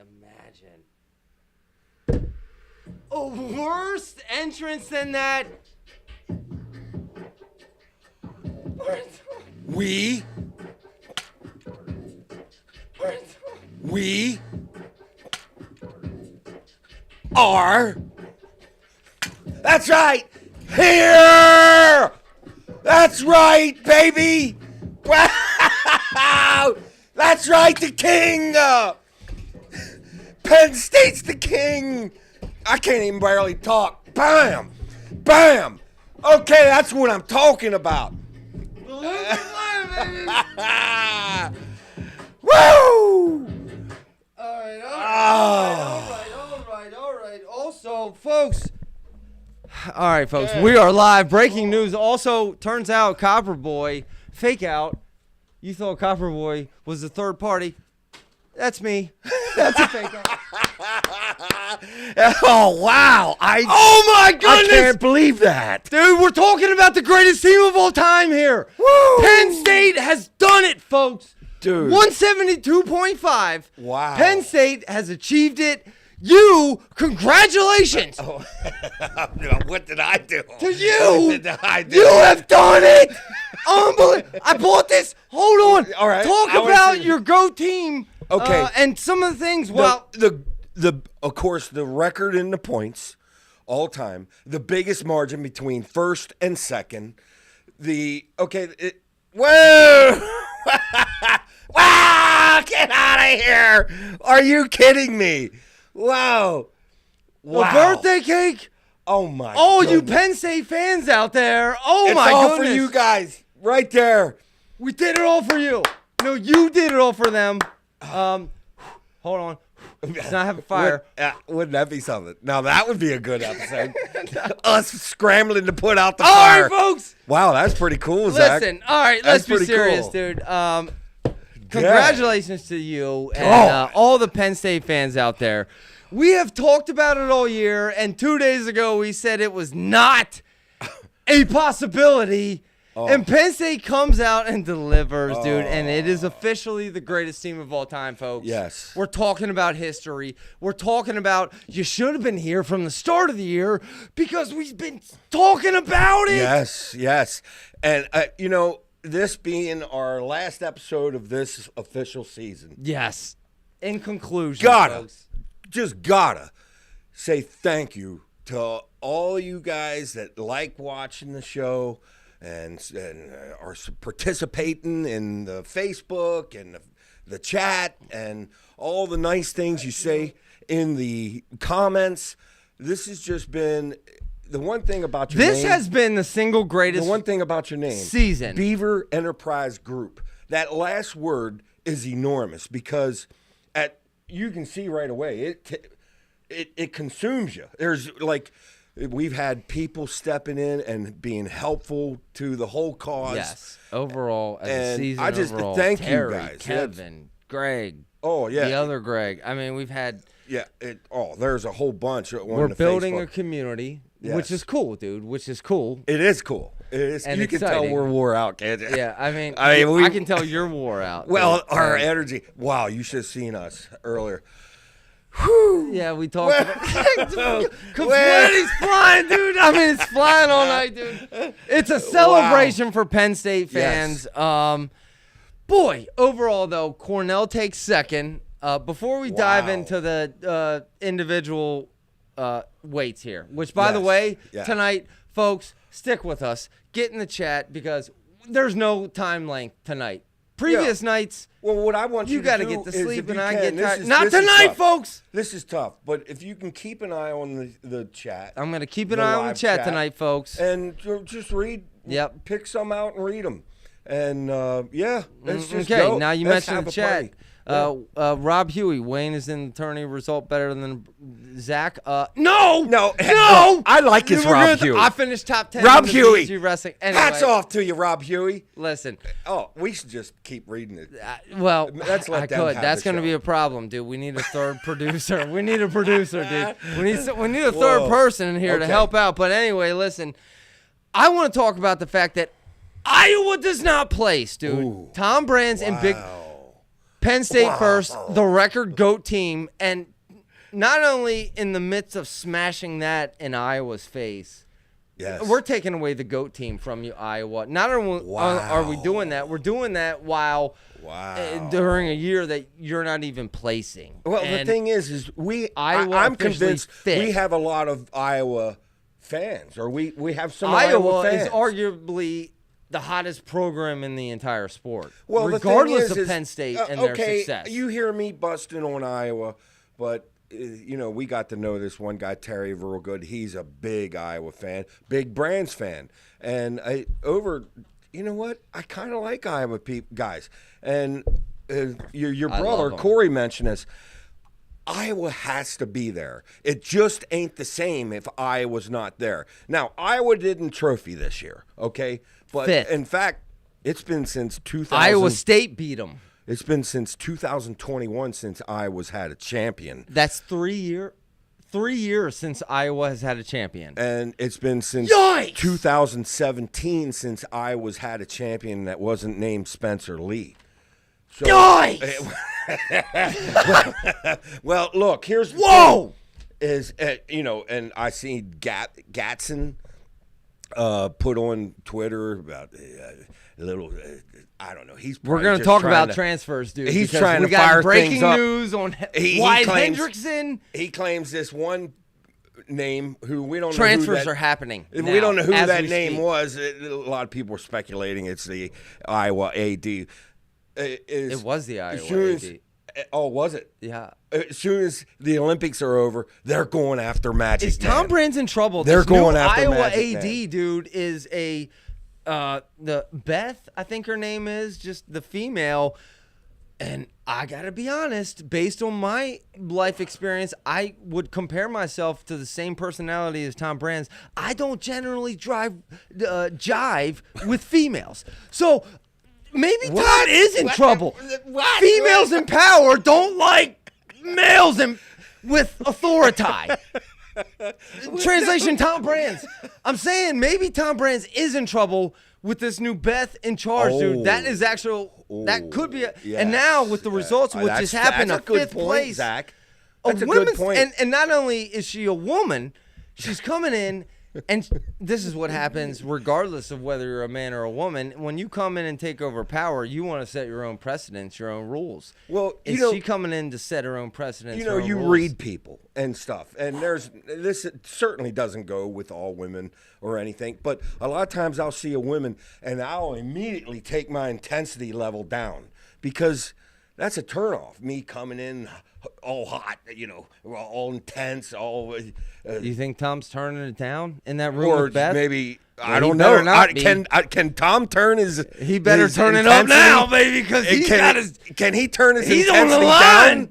imagine a worse entrance than that. We are. That's right. Here. That's right, baby. Wow. That's right, the king. Penn State's the king. I can't even barely talk. Bam. Bam. Okay, that's what I'm talking about. Woo! All right. Also, folks. All right, folks. We are live. Breaking news. Also, turns out Copper Boy, fake out. You thought Copper Boy was the third party. That's me. That's a fake out. Oh, wow. Oh, my goodness. I can't believe that. Dude, we're talking about the greatest team of all time here. Woo! Penn State has done it, folks. Dude. 172.5. Wow. Penn State has achieved it. Congratulations. What did I do? To you. What did I do? You have done it. Unbelievable. I bought this. Hold on. All right. Talk about your go team. Okay. And some of the things. Of course, the record in the points all time, the biggest margin between first and second. Whoa! Wow! Get out of here! Are you kidding me? Wow! A birthday cake. Oh my! Oh, goodness. you Penn State fans out there! Oh It's my all goodness! for you guys, right there. We did it all for you. No, you did it all for them. Hold on. Let's not have a fire. Wouldn't that be something? Now that would be a good episode. Us scrambling to put out the All fire. right, folks. Wow, that's pretty cool, Zach. Listen, all right, That's let's be pretty serious, cool. dude. Congratulations to you and all the Penn State fans out there. We have talked about it all year, and 2 days ago we said it was not a possibility. And Penn State comes out and delivers, dude, and it is officially the greatest team of all time, folks. Yes. We're talking about history. We're talking about you should have been here from the start of the year because we've been talking about it. Yes. And, this being our last episode of this official season. Yes. In conclusion, Gotta folks. say thank you to all you guys that like watching the show and are participating in the Facebook and the chat and all the nice things you say in the comments. This has just been the one thing about your name. This has been the single greatest the one thing about your name. Season. Beaver Enterprise Group. That last word is enormous because you can see right away it consumes you. There's we've had people stepping in and being helpful to the whole cause. Yes. Overall, as a season I just overall, thank Terry, you guys. Kevin, Greg. Oh yeah. The other Greg. I mean, we've had. Yeah. There's a whole bunch. We're building a community, Yes. which is cool, dude. Which is cool. It is cool. It is. And you exciting. can tell we're wore out, can't you? Yeah, I mean, I can tell you're wore out. Well, dude. our energy. Wow, you should have seen us earlier. Yeah, we talked about confetti's flying, dude. I mean, it's flying all night, dude. It's a celebration for Penn State fans. Yes. Boy, overall though, Cornell takes second. Before we dive into the individual weights here, which by the way, tonight, folks, stick with us. Get in the chat because there's no time length tonight. Previous nights. Well, what I want you got to do get to is sleep if and you I can, get tired. this Not is tonight, tough. folks. This is tough, but if you can keep an eye on the chat. I'm going to keep an eye on the chat tonight, folks. And just read. Yep. Pick some out and read them. And, let's just okay, go. now you Let's mentioned have the a chat. party. Yeah. Rob Huey, Wayne is an attorney result better than Zach. No. I like his Rob Huey. I finished top 10. Rob in the Huey. BG wrestling. Anyway, Hats off to you, Rob Huey. Listen. Oh, we should just keep reading it. Well, Let's let I them could. have That's the going to show. be a problem, dude. We need a third producer. We need a producer, dude. We need a third person in here to help out. But anyway, listen. I want to talk about the fact that Iowa does not place, dude. Ooh. Tom Brands and Big. Penn State first, the record GOAT team, and not only in the midst of smashing that in Iowa's face, yes, we're taking away the GOAT team from you, Iowa. Not only are we doing that, we're doing that while during a year that you're not even placing. Well, and the thing is I'm convinced we have a lot of Iowa fans, or we have some Iowa fans. Is arguably the hottest program in the entire sport, well, regardless of Penn State and their success. You hear me busting on Iowa, but we got to know this one guy, Terry, real good. He's a big Iowa fan, big Brands fan, and you know what? I kind of like Iowa guys, and your brother Corey mentioned this. Iowa has to be there. It just ain't the same if Iowa's not there. Now, Iowa didn't trophy this year, okay? But in fact, it's been since 2000. Iowa State beat them. It's been since 2021 since Iowa's had a champion. That's 3 years since Iowa has had a champion. And it's been since 2017 since Iowa's had a champion that wasn't named Spencer Lee. So, well, look, here's the thing, and I see Gatson put on Twitter about a little. I don't know. We're going to talk about transfers, dude. He's trying to fire breaking things up. news on Wyatt Hendrickson. He claims this one name who we don't know. Transfers are happening. We don't know who that name was. A lot of people are speculating it's the Iowa AD. It was the Iowa AD. Oh, was it? Yeah. As soon as the Olympics are over, they're going after Magic. Is Tom Brand's in trouble? They're going after Iowa Magic AD, Man. dude, is the Beth, I think her name is, just the female. And I got to be honest, based on my life experience, I would compare myself to the same personality as Tom Brand's. I don't generally jive with females. So maybe Todd is in trouble. Females in power don't like males with authority. Translation, Tom Brands. I'm saying maybe Tom Brands is in trouble with this new Beth in charge, dude. That is that could be and now with the results of what just happened, a fifth place. Zach. That's a good point. And not only is she a woman, she's coming in. And this is what happens regardless of whether you're a man or a woman. When you come in and take over power, you want to set your own precedents, your own rules. Well, is she coming in to set her own precedents? You read people and stuff. And this certainly doesn't go with all women or anything. But a lot of times I'll see a woman and I'll immediately take my intensity level down because that's a turnoff. Me coming in all hot, all intense, all. You think Tom's turning it down in that room with Beth? Maybe I don't know. Can Tom turn his? He better turn it up now, baby, because Can he turn his? He's intensity on the line. Down?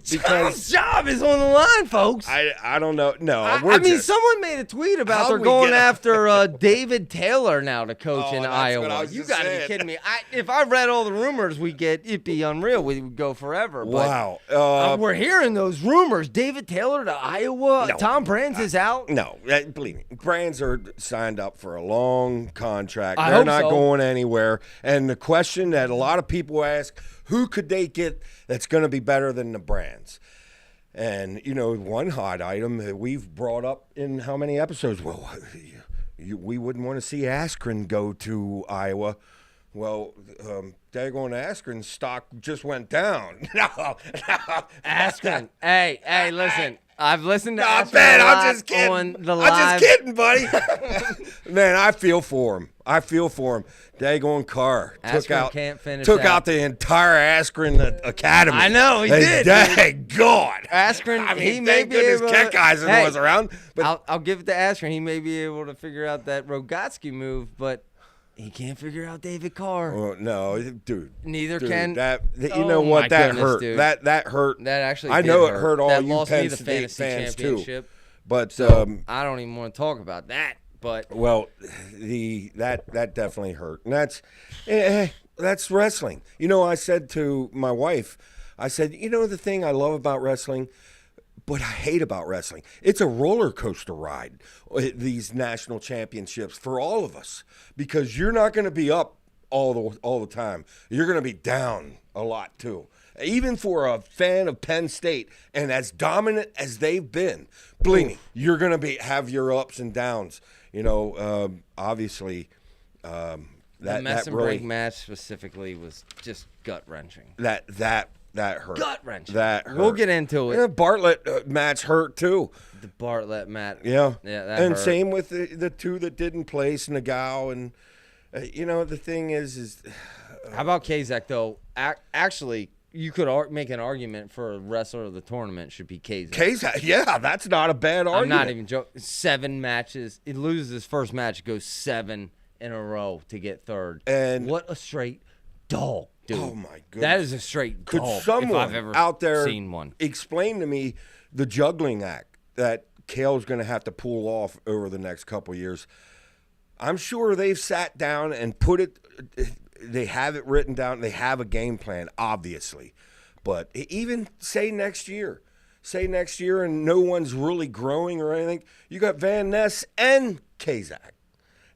Because Tom's job is on the line, folks. I don't know. No, I mean, someone made a tweet about they're going after David Taylor now to coach in Iowa. You got to be kidding me. If I read all the rumors we get, it'd be unreal. We would go forever. Wow. But, we're hearing those rumors. David Taylor to Iowa. No, Tom Brands is out. No, believe me. Brands are signed up for a long contract. They're not going anywhere. And the question that a lot of people ask, who could they get that's going to be better than the Brands? And, one hot item that we've brought up in how many episodes? Well, we wouldn't want to see Askren go to Iowa. Well, daggone Askren's stock just went down. No. Askren. Hey, listen. I've listened to Askren a lot I'm just kidding. On the live. I'm just kidding, buddy. Man, I feel for him. Daggone Carr took out the entire Askren Academy. I know, he did. Daggone. Askren, he may be able to. Keck was around. But I'll give it to Askren. He may be able to figure out that Rogotsky move, but he can't figure out David Carr. Oh, no, dude. Neither can. That hurt. Dude. That hurt. That actually I know it hurt all that you lost Penn me the State fantasy fans championship. too. But I don't even want to talk about that. But that definitely hurt, and that's wrestling. I said to my wife, the thing I love about wrestling, but I hate about wrestling, it's a roller coaster ride. These national championships for all of us, because you're not going to be up all the time. You're going to be down a lot too. even for a fan of Penn State, and as dominant as they've been, believe me, you're going to have your ups and downs. Obviously, the mess and break match specifically was just gut wrenching. That hurt. Gut wrenching. That hurt. We'll get into it. The Bartlett match hurt too. The Bartlett match. Yeah. That and hurt. Same with the two that didn't place, Nagao and the thing is. How about Kazak though? Actually, you could make an argument for a wrestler of the tournament should be Kazak. Kazak, yeah, that's not a bad argument. I'm not even joking. 7 matches. He loses his first match, goes 7 in a row to get third. And what a straight dog, dude. Oh my goodness. That is a straight dog. Could someone if I've ever out there seen one. Explain to me the juggling act that Kale's going to have to pull off over the next couple of years? I'm sure they've sat down and put it. They have it written down. They have a game plan, obviously. But even say next year, and no one's really growing or anything. You got Van Ness and Kazak.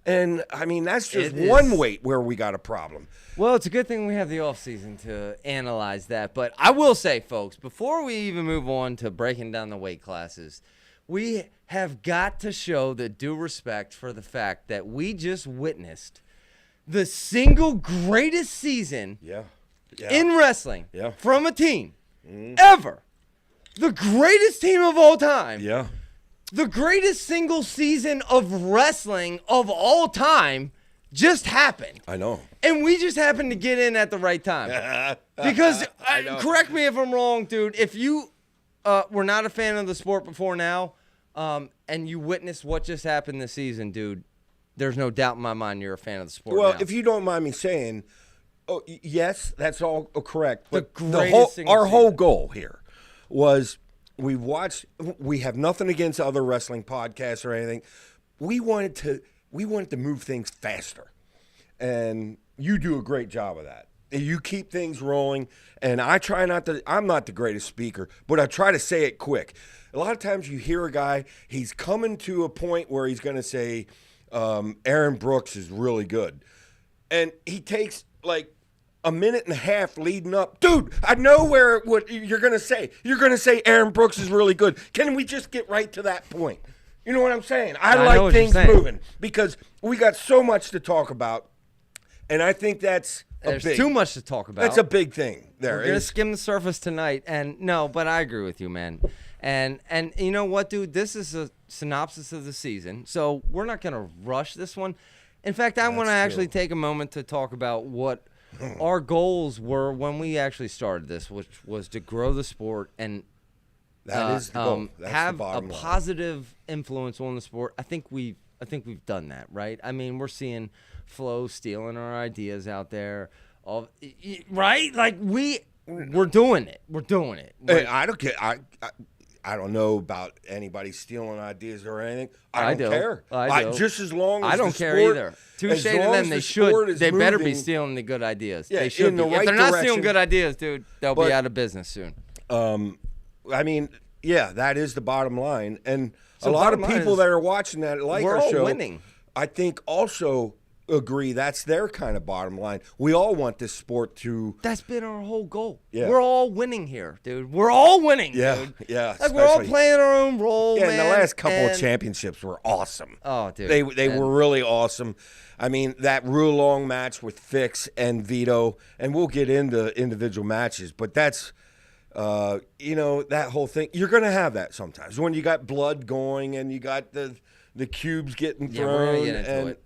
And, I mean, that's just one weight where we got a problem. Well, it's a good thing we have the offseason to analyze that. But I will say, folks, before we even move on to breaking down the weight classes, we have got to show the due respect for the fact that we just witnessed the single greatest season in wrestling from a team ever. The greatest team of all time. Yeah. The greatest single season of wrestling of all time just happened. I know. And we just happened to get in at the right time. Because, correct me if I'm wrong, dude, if you were not a fan of the sport before now and you witnessed what just happened this season, dude, there's no doubt in my mind you're a fan of the sport Well, now. if you don't mind me saying, yes, that's all correct. But our whole goal here was we have nothing against other wrestling podcasts or anything. We wanted to move things faster. And you do a great job of that. You keep things rolling, and I'm not the greatest speaker, but I try to say it quick. A lot of times you hear a guy, he's coming to a point where he's going to say, Aaron Brooks is really good. And he takes like a minute and a half leading up. Dude, I know what you're going to say. You're going to say Aaron Brooks is really good. Can we just get right to that point? You know what I'm saying? I like things moving because we got so much to talk about. And I think there's too much to talk about. That's a big thing. We're going to skim the surface tonight. And no, but I agree with you, man. And you know what, dude? This is a synopsis of the season, so we're not going to rush this one. In fact, I want to actually take a moment to talk about what our goals were when we actually started this, which was to grow the sport and that is the goal. Have a positive influence on the sport. I think we've done that, right? I mean, we're seeing Flo stealing our ideas out there, right? Like we're doing it. We're doing it. Hey, I don't care. I don't know about anybody stealing ideas or anything. I don't care. I do. Just as long as I don't care either. Touche to them. They should. They better be stealing the good ideas. Yeah, they should. If they're not stealing good ideas, dude, they'll be out of business soon. I mean, yeah, that is the bottom line. And a lot of people that are watching that like our show, winning. I think also agree that's their kind of bottom line. We all want this sport to. That's been our whole goal. Yeah. We're all winning here, dude. We're all winning, dude. Yeah. Like we're all playing our own role, man. And the last couple of championships were awesome. Oh, dude. They were really awesome. I mean, that Rulong match with Fix and Vito, and we'll get into individual matches, but that's, that whole thing. You're going to have that sometimes when you got blood going and you got the cubes getting thrown. We're going to get into it.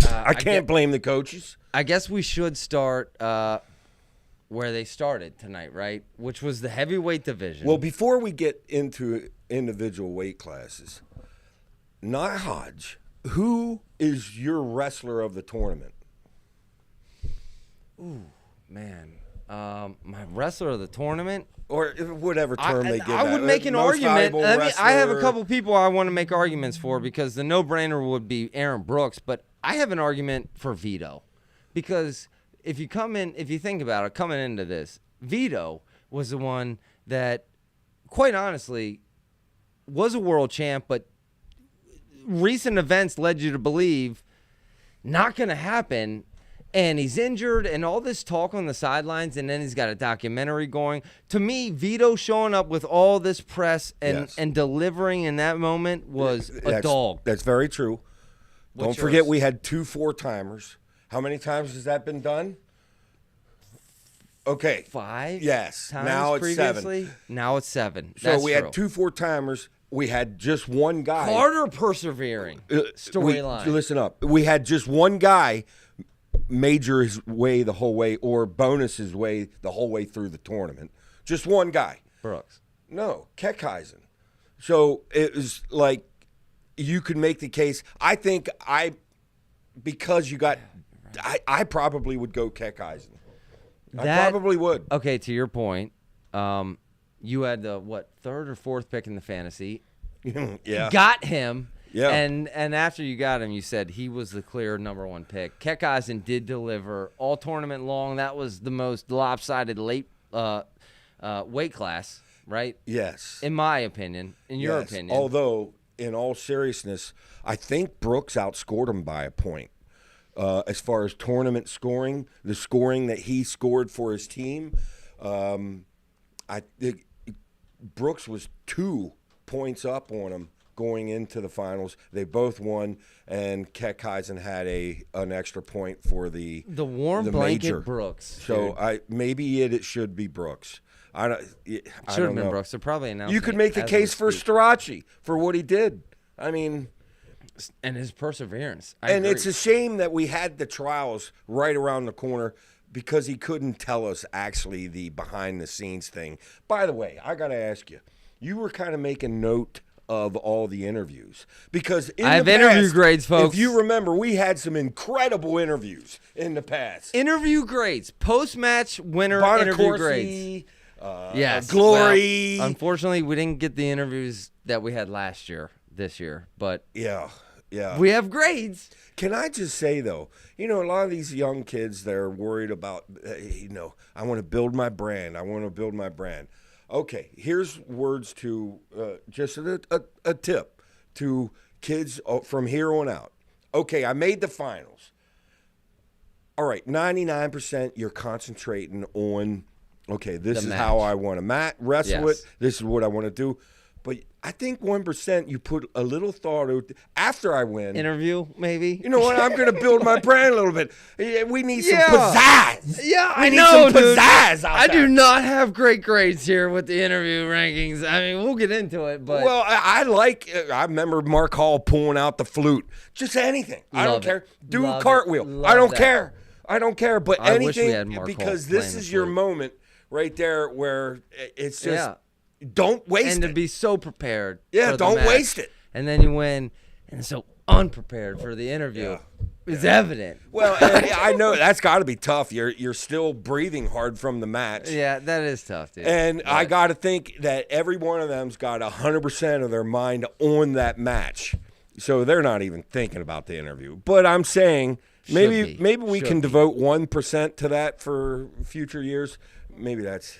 I can't blame the coaches. I guess we should start where they started tonight, right? Which was the heavyweight division. Well, before we get into individual weight classes, not Hodge, who is your wrestler of the tournament? Ooh, man. My wrestler of the tournament? Or whatever term they give I would make an argument. I have a couple people I want to make arguments for because the no-brainer would be Aaron Brooks, but I have an argument for Vito because if you think about it, coming into this, Vito was the one that, quite honestly, was a world champ, but recent events led you to believe not going to happen. and he's injured, and all this talk on the sidelines, and then he's got a documentary going. To me, Vito showing up with all this press and delivering in that moment was a dog. That's very true. Don't forget we had 2 4-timers. How many times has that been done? Okay. 5? Yes. Times now it's previously? 7. Now it's 7. So we had 2 4-timers. We had just one guy. Carter persevering. Storyline. Listen up. We had just one guy major his way the whole way or bonus his way the whole way through the tournament. Just one guy. Brooks. No, Kekheisen. So it was like you could make the case. I think because you got I probably would go Kekheisen. I probably would. Okay, to your point, you had the, 3rd or 4th pick in the fantasy. Yeah. Got him. Yeah. And after you got him, you said he was the clear number 1 pick. Kekheisen did deliver all tournament long. That was the most lopsided late weight class, right? Yes. In my opinion. In your opinion. Although, in all seriousness, I think Brooks outscored him by a point. As far as tournament scoring, the scoring that he scored for his team, I think Brooks was 2 points up on him going into the finals. They both won, and Kekheisen had an extra point for the warm blanket major. Brooks. So maybe it should be Brooks. I don't have been know. Brooks. They're probably announcing. You could make the case for Strachey for what he did. I mean, and his perseverance. I agree. It's a shame that we had the trials right around the corner because he couldn't tell us actually the behind-the-scenes thing. By the way, I got to ask you, you were kind of making note of all the interviews because I have interview grades, folks. If you remember, we had some incredible interviews in the past. Interview grades, post-match winner interview grades. Yes, Glory. Well, unfortunately, we didn't get the interviews that we had this year, but yeah, we have grades. Can I just say though, a lot of these young kids, they're worried about, I want to build my brand. Okay, here's words to just a tip to kids from here on out. Okay, I made the finals. All right, 99% you're concentrating on, okay, this is how I want to wrestle it. This is what I want to do. But I think 1% you put a little thought after I win. Interview, maybe. You know what? I'm going to build my brand a little bit. We need some pizzazz. Yeah, I know, some pizzazz out I there. do not have great grades here with the interview rankings. I mean, we'll get into it, but well, I remember Mark Hall pulling out the flute. Just anything. I don't care. Do a cartwheel. I don't care. I don't care. But anything because this is your moment right there where it's just. Don't waste it. And to be so prepared. Yeah, don't waste it. And then you win, and so unprepared for the interview is evident. Well, I know that's got to be tough. You're still breathing hard from the match. Yeah, that is tough, dude. And I got to think that every one of them's got 100% of their mind on that match. So they're not even thinking about the interview. But I'm saying maybe we can devote 1% to that for future years. Maybe that's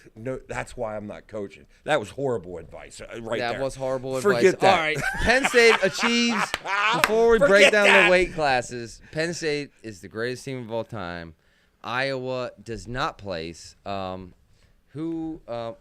why I'm not coaching. That was horrible advice right there. That was horrible advice. Forget that. All right, Penn State achieves, before we break down the weight classes, Penn State is the greatest team of all time. Iowa does not place. Who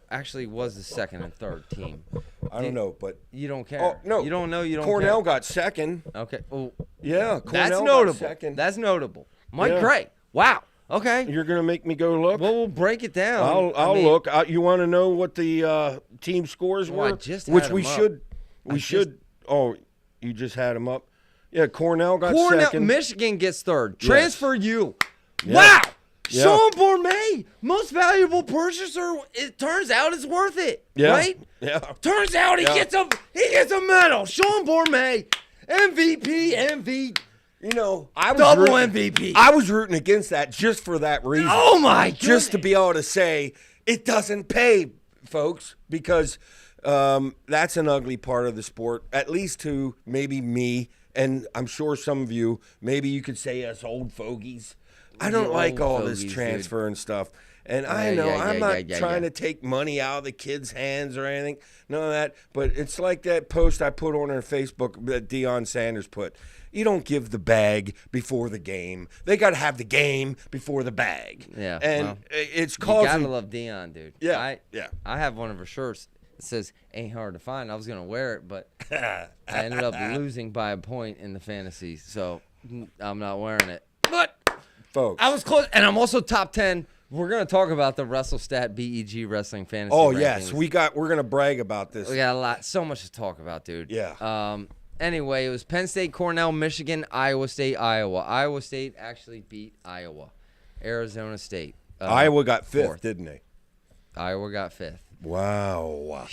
actually was the second and third team? I don't know, but you don't care. Oh, no. You don't know. You don't Cornell care. got second. Okay. Well, yeah, Cornell that's notable. got second. That's notable. Mike Gray. Wow. Okay. You're going to make me go look? Well, we'll break it down. I'll look. You want to know what the team scores were? I just had we them should. Oh, you just had them up? Yeah, Cornell got second. Michigan gets third. Transfer you. Yeah. Wow. Yeah. Sean Bourmet, most valuable purchaser. It turns out it's worth it. Yeah. Right? Yeah. Turns out he gets a medal. Sean Bourmet, MVP. I was double MVP. I was rooting against that just for that reason. Oh my goodness. Just to be able to say it doesn't pay, folks, because that's an ugly part of the sport. At least to maybe me, and I'm sure some of you. Maybe you could say us old fogies. I don't like all this transfer and stuff. And I know I'm not trying to take money out of the kids' hands or anything, none of that. But it's like that post I put on our Facebook that Deion Sanders put. You don't give the bag before the game. They got to have the game before the bag. Yeah, and it's causing. You gotta love Deion, dude. Yeah, I have one of her shirts. It says "Ain't hard to find." I was gonna wear it, but I ended up losing by a point in the fantasy, so I'm not wearing it. But folks, I was close, and I'm also top 10. We're gonna talk about the WrestleStat BEG Wrestling Fantasy. Oh rankings. Yes, we're gonna brag about this. We got so much to talk about, dude. Yeah. Anyway, it was Penn State, Cornell, Michigan, Iowa State, Iowa. Iowa State actually beat Iowa. Arizona State. Iowa got 5th, fourth. didn't they? Iowa got 5th. Wow.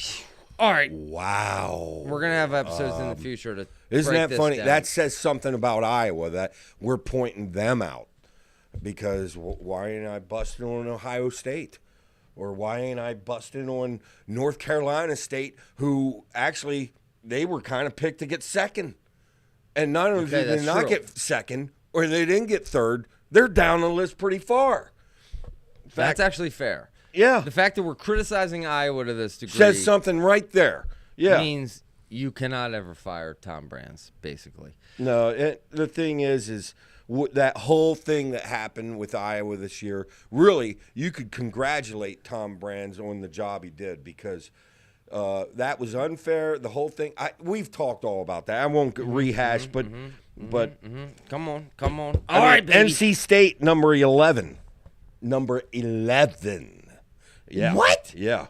All right. Wow. We're going to have episodes in the future to Isn't break that funny? down. That says something about Iowa, that we're pointing them out. Because why ain't I busting on Ohio State? Or why ain't I busting on North Carolina State, who actually – they were kind of picked to get second. And not only did they not get second, or they didn't get third, they're down the list pretty far. That's actually fair. Yeah. The fact that we're criticizing Iowa to this degree says something right there. Yeah. means you cannot ever fire Tom Brands, basically. No, the thing is that whole thing that happened with Iowa this year, really, you could congratulate Tom Brands on the job he did because – that was unfair. The whole thing. We've talked all about that. I won't rehash, but come on. All right, baby. NC State number 11. Number 11. Yeah. What? Yeah.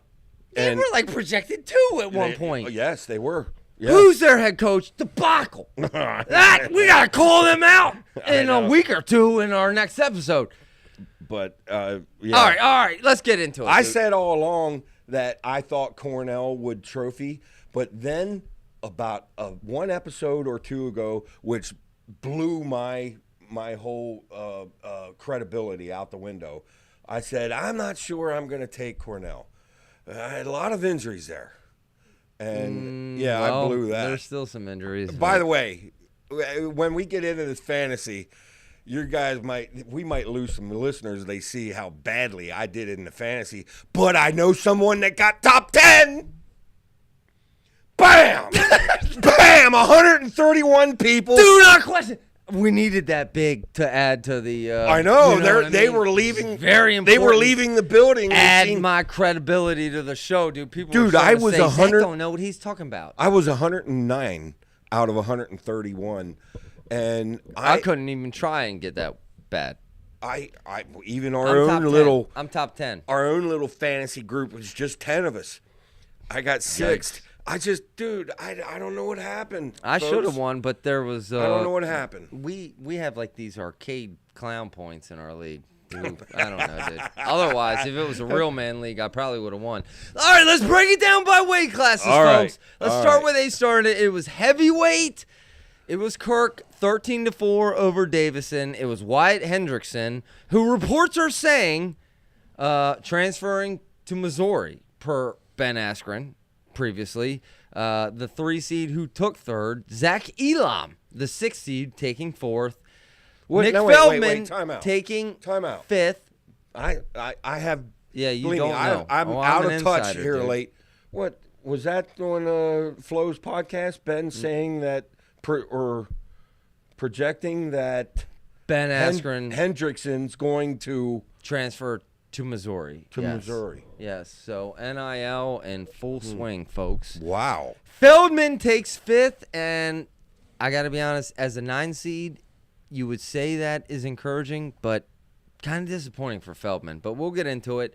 They were like projected 2 at one point. Yes, they were. Yeah. Who's their head coach? Debacle. We gotta call them out in a week or two in our next episode. But yeah. All right. Let's get into it. I said all along that I thought Cornell would trophy, but then about one episode or two ago, which blew my whole credibility out the window, I said, I'm not sure I'm going to take Cornell. I had a lot of injuries there. And, I blew that. There's still some injuries. By the way, when we get into this fantasy, you guys we might lose some listeners. They see how badly I did in the fantasy, but I know someone that got top 10. Bam! Bam! 131 people. Do not question. We needed that big to add to the. I know. They mean? were leaving. Very important. They were leaving the building. Add my credibility to the show, dude. People. Dude, I was 100. Don't know what he's talking about. I was 109 out of 131. And I couldn't even try and get that bad. Even our own little. I'm top 10. Our own little fantasy group was just 10 of us. I got 6th. I don't know what happened. I should have won, but there was. I don't know what happened. We have like these arcade clown points in our league. I don't know, dude. Otherwise, if it was a real man league, I probably would have won. All right, let's break it down by weight classes, folks. Let's start where they started. It was heavyweight. It was Kirk 13-4 over Davison. It was Wyatt Hendrickson, who reports are saying transferring to Missouri per Ben Askren previously. The 3 seed who took 3rd, Zach Elam, the 6 seed taking 4th. Nick Feldman taking 5th. I have. Yeah, you don't know. I'm out of touch here, dude. Late. What was that on Flo's podcast? Ben saying that. Projecting that Ben Askren Hendrickson's going to transfer to Missouri. Missouri. Yes. So NIL in full swing, folks. Wow. Feldman takes 5th, and I got to be honest, as a 9 seed, you would say that is encouraging, but kind of disappointing for Feldman. But we'll get into it.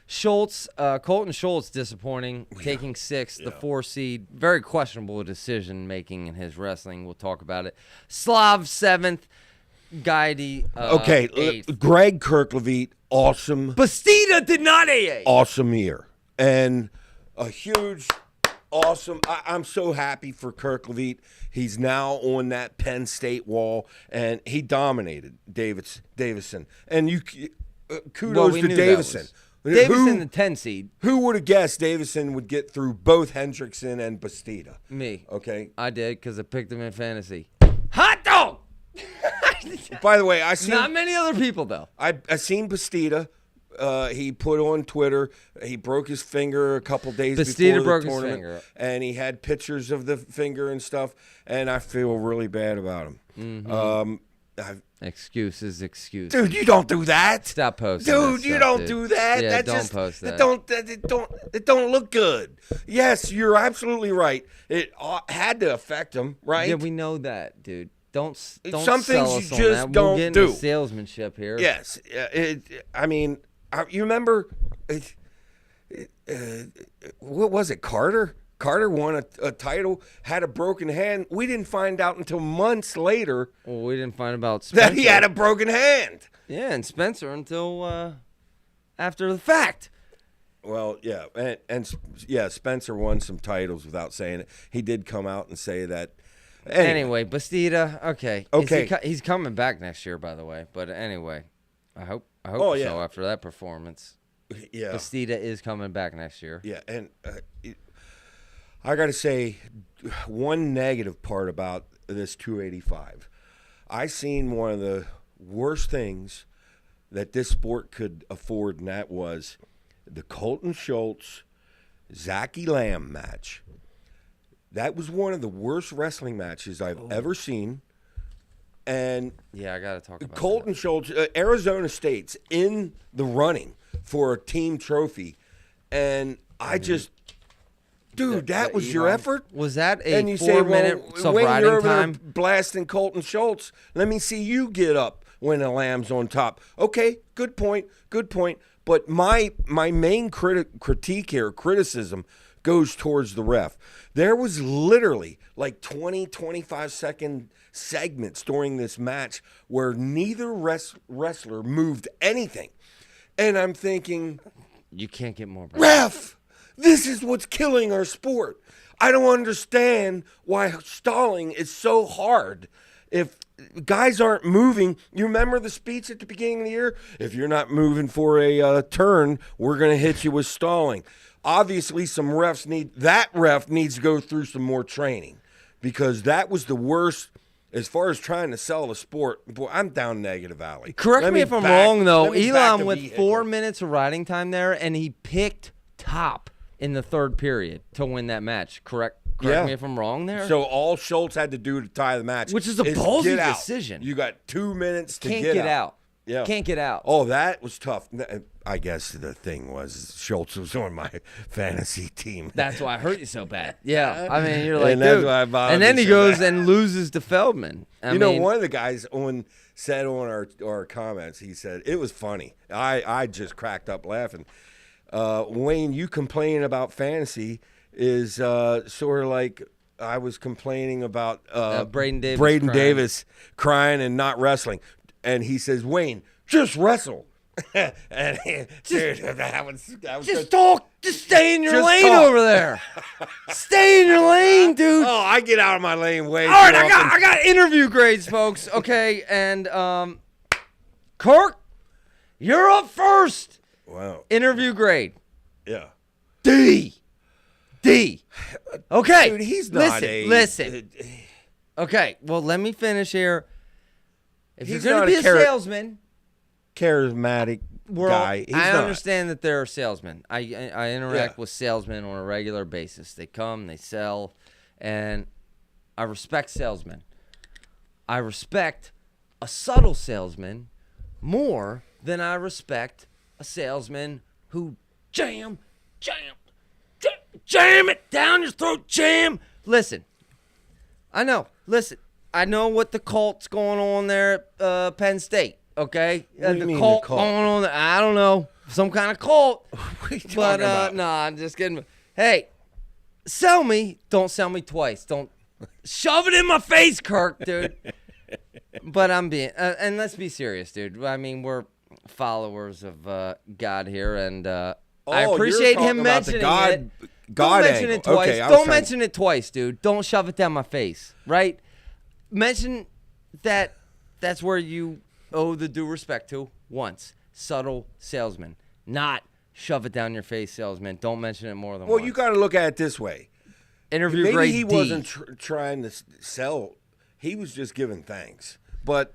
Colton Schultz disappointing, taking 6th, the 4 seed. Very questionable decision making in his wrestling. We'll talk about it. Slav 7th, Guidi 8th. Greg Kirklevitt, awesome. Bastida did not AA. Awesome year. And a huge, awesome. I'm so happy for Kirklevitt. He's now on that Penn State wall, and he dominated Davison. And kudos to Davison. Davison, the 10 seed. Who would have guessed Davison would get through both Hendrickson and Bastida? Me. Okay. I did because I picked him in fantasy. Hot dog! By the way, I seen not many other people though. I seen Bastida he put on Twitter. He broke his finger a couple days Bastida before broke the his tournament, finger. and he had pictures of the finger and stuff. And I feel really bad about him. Mm-hmm. Excuses. Dude, you don't do that. Stop posting. Dude, that you stuff, don't dude. do that. Yeah, that don't just, post that. It don't look good. Yes, you're absolutely right. It had to affect him, right? Yeah, we know that, dude. Don't Some sell things us you on just that. don't We'll get do. into salesmanship here. Yes. You remember, what was it, Carter? Carter won a title, had a broken hand. We didn't find out until months later Well, we didn't find about Spencer. that he had a broken hand. Yeah, and Spencer until after the fact. Well, yeah, and Spencer won some titles without saying it. He did come out and say that. Anyway, Bastida, okay. Okay. He's coming back next year, by the way. But anyway, I hope Oh, so yeah. after that performance. Yeah. Bastida is coming back next year. Yeah, and I got to say, one negative part about this 285. I seen one of the worst things that this sport could afford, and that was the Colton Schultz, Zachy Lamb match. That was one of the worst wrestling matches I've ever seen. And Yeah, I got to talk about Colton Schultz, Arizona State's in the running for a team trophy. And I just, dude, that was your effort? Was that a And you 4 say, minutes well, of when you're riding over there time? blasting Colton Schultz, let me see you get up when the Lamb's on top. Okay, good point. But my main critique here, criticism, goes towards the ref. There was literally like 20, 25-second segments during this match where neither wrestler moved anything. And I'm thinking, You can't get more. ref, this is what's killing our sport. I don't understand why stalling is so hard. If guys aren't moving, you remember the speech at the beginning of the year? If you're not moving for a turn, we're going to hit you with stalling. Obviously, that ref needs to go through some more training, because that was the worst as far as trying to sell the sport. Boy, I'm down negative alley. Correct me if I'm wrong, though. let me back Elon the with vehicle. 4 minutes of riding time there, and he picked top in the third period to win that match. Correct me if I'm wrong there. So all Schultz had to do to tie the match, Which is a get ballsy out. decision. You got 2 minutes to Can't get out. Yeah. Can't get out. Oh, that was tough. I guess the thing was Schultz was on my fantasy team. That's why I hurt you so bad. Yeah, I mean, you're like, And that's dude. why it bothered And then me he so goes bad. and loses to Feldman. I mean, One of the guys said on our comments, he said, it was funny. I just cracked up laughing. Wayne, you complaining about fantasy is sort of like I was complaining about Braden Davis Braden crying. Davis crying and not wrestling. And he says, Wayne, just wrestle. And dude, that was just good. talk. Just stay in your Just lane talk. over there. Stay in your lane, dude. Oh, I get out of my lane way All right, too often. I got interview grades, folks. Okay, and Kirk, you're up first. Wow. Interview grade Yeah. D. Okay, Dude, he's not listen. Okay, well, let me finish here. If He's you're going not to be a a carrot- salesman, charismatic guy. He's I not. understand that they're a salesman. I interact with salesmen on a regular basis. They come, they sell, and I respect salesmen. I respect a subtle salesman more than I respect a salesman who jam it down your throat, jam. Listen, I know what the cult's going on there at Penn State. Okay, What do you the mean, cult the cult? going on there. I don't know, some kind of cult. What are you But talking about? no, I'm just kidding. Hey, sell me. Don't sell me twice. Don't shove it in my face, Kirk, dude. But I'm being, and let's be serious, dude. I mean, we're followers of God here, and I you're appreciate talking him about the mentioning God it. God Don't mention angle. it twice. Okay, I was Don't trying- mention it twice, dude. Don't shove it down my face, right? Mention that that's where you owe the due respect to once. Subtle salesman, not shove it down your face salesman. Don't mention it more than Well, once. you got to look at it this way. Interview Maybe grade he D. wasn't trying to sell. He was just giving thanks. But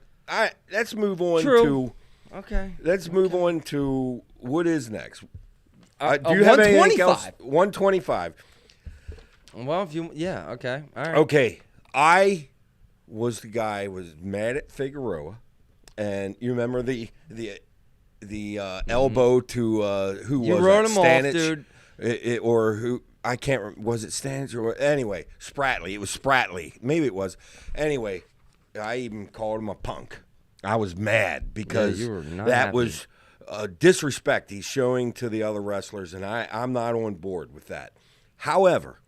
let's move on True. Okay. Let's move on to what is next. Do you have anything else? 125. Well, okay. All right. Okay. I was the guy who was mad at Figueroa, and you remember the elbow to who you was wrote that? him Stanich? off, dude. Or who? I can't remember. Was it Stanich or anyway? Spratley. It was Spratley. Maybe it was. Anyway, I even called him a punk. I was mad because you were not that happy. was disrespect he's showing to the other wrestlers, and I'm not on board with that. However,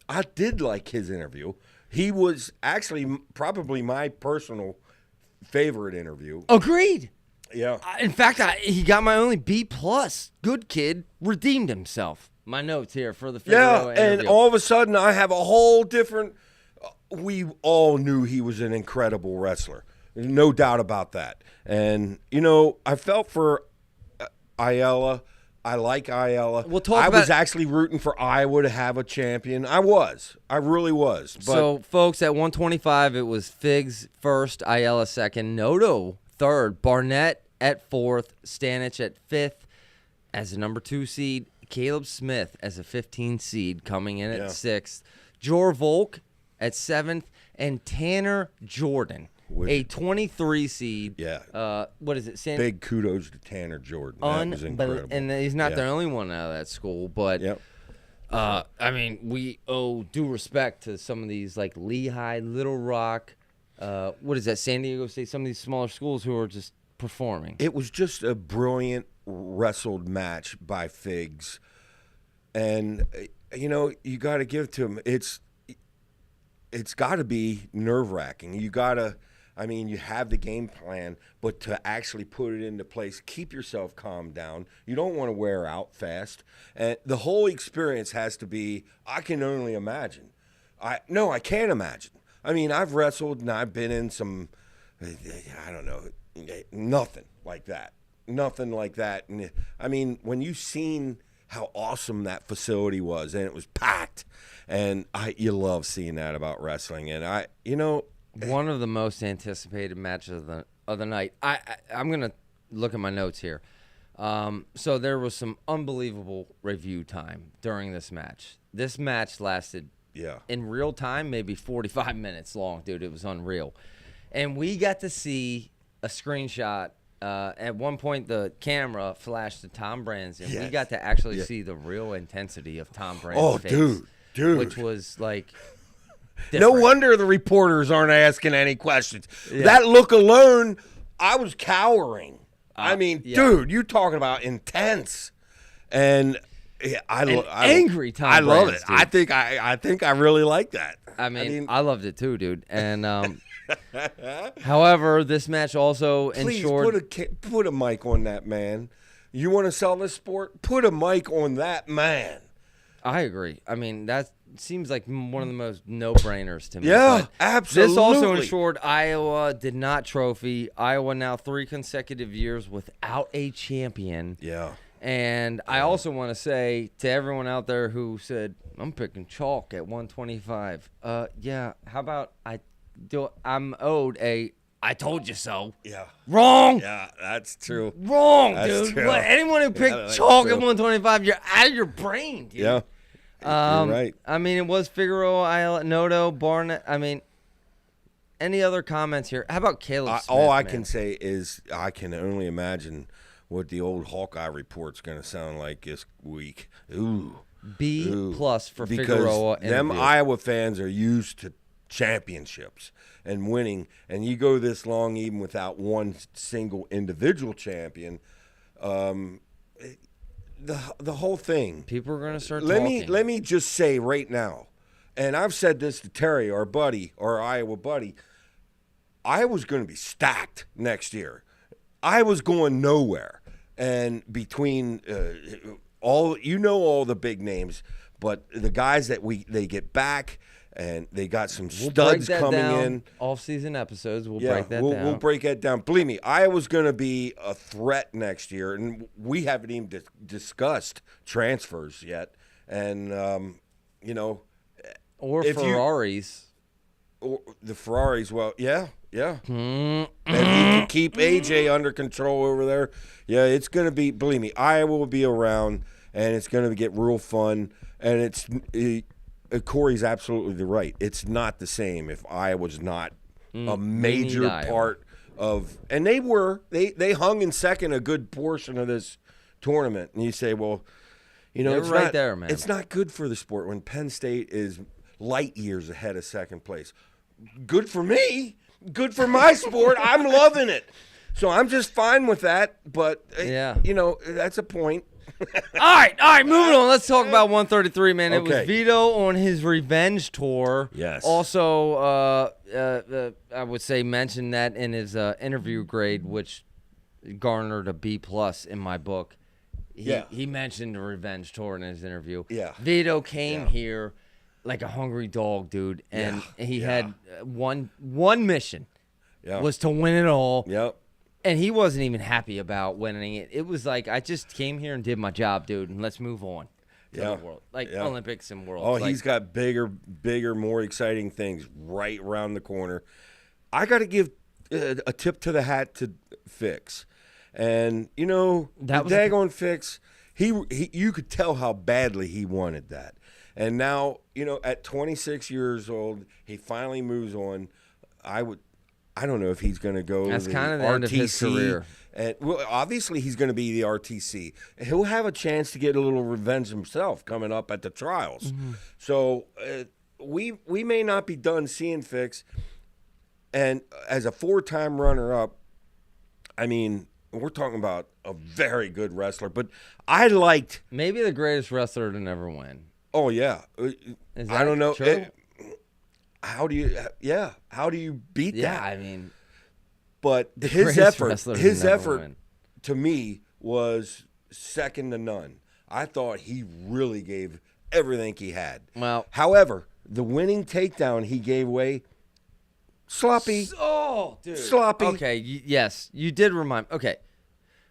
I did like his interview. He was actually probably my personal favorite interview. Agreed. Yeah. In fact, he got my only B+. Good kid. Redeemed himself. My notes here for the Figueroa interview. And all of a sudden I have a whole different we all knew he was an incredible wrestler. There's no doubt about that. And, I felt for Ayala. I like Ayala. I was actually rooting for Iowa to have a champion. I really was. But so, folks, at 125, it was Figs first, Ayala second, Noto third, Barnett at fourth, Stanich at fifth as a number 2 seed, Caleb Smith as a 15 seed coming in at sixth, Jor Volk at seventh, and Tanner Jordan, a 23 seed. Yeah. What is it? Big kudos to Tanner Jordan. That was incredible. And he's not the only one out of that school, but we owe due respect to some of these like Lehigh, Little Rock, what is that, San Diego State, some of these smaller schools who are just performing. It was just a brilliant wrestled match by Figs. And, you got to give it to him. It's got to be nerve-wracking. You have the game plan, but to actually put it into place, keep yourself calmed down. You don't want to wear out fast. And the whole experience has to be, I can only imagine. I can't imagine. I've wrestled and I've been in some, I don't know, nothing like that. Nothing like that. And when you've seen how awesome that facility was, and it was packed, and you love seeing that about wrestling. And one of the most anticipated matches of the night. I'm gonna look at my notes here. So there was some unbelievable review time during this match. This match lasted in real time maybe 45 minutes long, dude. It was unreal, and we got to see a screenshot. At one point, the camera flashed to Tom Brands, and we got to actually see the real intensity of Tom Brands' face. Dude. Which was like different. No wonder the reporters aren't asking any questions. Yeah. That look alone, I was cowering. Dude, you talking about intense. And angry Tom I love Brands, it. dude. I think I really like that. I loved it too, dude. And however, this match also ensured. Put a mic on that man. You want to sell this sport? Put a mic on that man. I agree. That seems like one of the most no-brainers to me. Yeah, absolutely. This also ensured Iowa did not trophy. Iowa now 3 consecutive years without a champion. Yeah. And I also want to say to everyone out there who said, I'm picking chalk at 125. How about I'm owed a I told you so. Yeah. Wrong. Yeah, that's true. Wrong, that's dude. True. Anyone who picked chalk at 125, you're out of your brain, dude. Yeah. You're right. It was Figueroa, Ayala, Noto, Barnett. Any other comments here? How about Caleb Smith? All I can say is I can only imagine what the old Hawkeye report's going to sound like this week. Ooh. B+ for because Figueroa. Them Iowa fans are used to championships and winning, and you go this long even without one single individual champion. The whole thing. People are going to start talking. Let me just say right now, and I've said this to Terry, our buddy, our Iowa buddy, Iowa's going to be stacked next year. Iowa's going nowhere. And between all the big names, but the guys that they get back, and they got some studs coming in. Off-season episodes, we'll break that down. We'll break that down. Believe me, Iowa's going to be a threat next year, and we haven't even discussed transfers yet. And, Or Ferraris. Or the Ferraris, well, yeah. Yeah. If he can keep AJ under control over there, yeah, it's going to be, believe me, Iowa will be around, and it's going to get real fun. And Corey's absolutely right. It's not the same if Iowa's not a major part of, and they hung in second a good portion of this tournament. And you say, well, it's right not, there, man. It's not good for the sport when Penn State is light years ahead of second place. Good for me. Good for my sport. I'm loving it. So I'm just fine with that. But, that's a point. All right, moving on. Let's talk about 133, man. It was Vito on his revenge tour. Yes. Also, I would say mention that in his interview grade, which garnered a B+ in my book. He mentioned the revenge tour in his interview. Yeah. Vito came here like a hungry dog, dude, and he had one mission was to win it all. Yep. And he wasn't even happy about winning it. It was like, I just came here and did my job, dude, and let's move on to the world. Olympics and world. Oh, he's got bigger, more exciting things right around the corner. I got to give a tip to the hat to Fix. And, that was daggone Fix, you could tell how badly he wanted that. And now, at 26 years old, he finally moves on. I don't know if he's going to go That's the kind of the RTC. End of his career. And, well, obviously, he's going to be the RTC. He'll have a chance to get a little revenge himself coming up at the trials. Mm-hmm. So we may not be done seeing Fix. And as a 4-time runner-up, I mean, we're talking about a very good wrestler. But I liked – maybe the greatest wrestler to never win. Oh, yeah. I don't know. True? How do you beat that? Yeah, I mean, but his effort to me was second to none. I thought he really gave everything he had. Well, however, the winning takedown he gave away, sloppy. Oh, dude. Sloppy. Okay, yes, you did remind. Okay.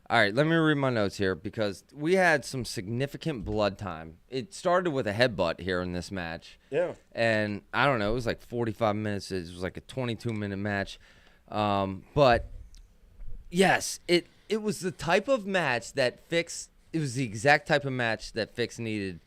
All right, let me read my notes here because we had some significant blood time. It started with a headbutt here in this match. Yeah. And I don't know, it was like 45 minutes. It was like a 22-minute match. But, yes, it was the type of match that Fix – it was the exact type of match that Fix needed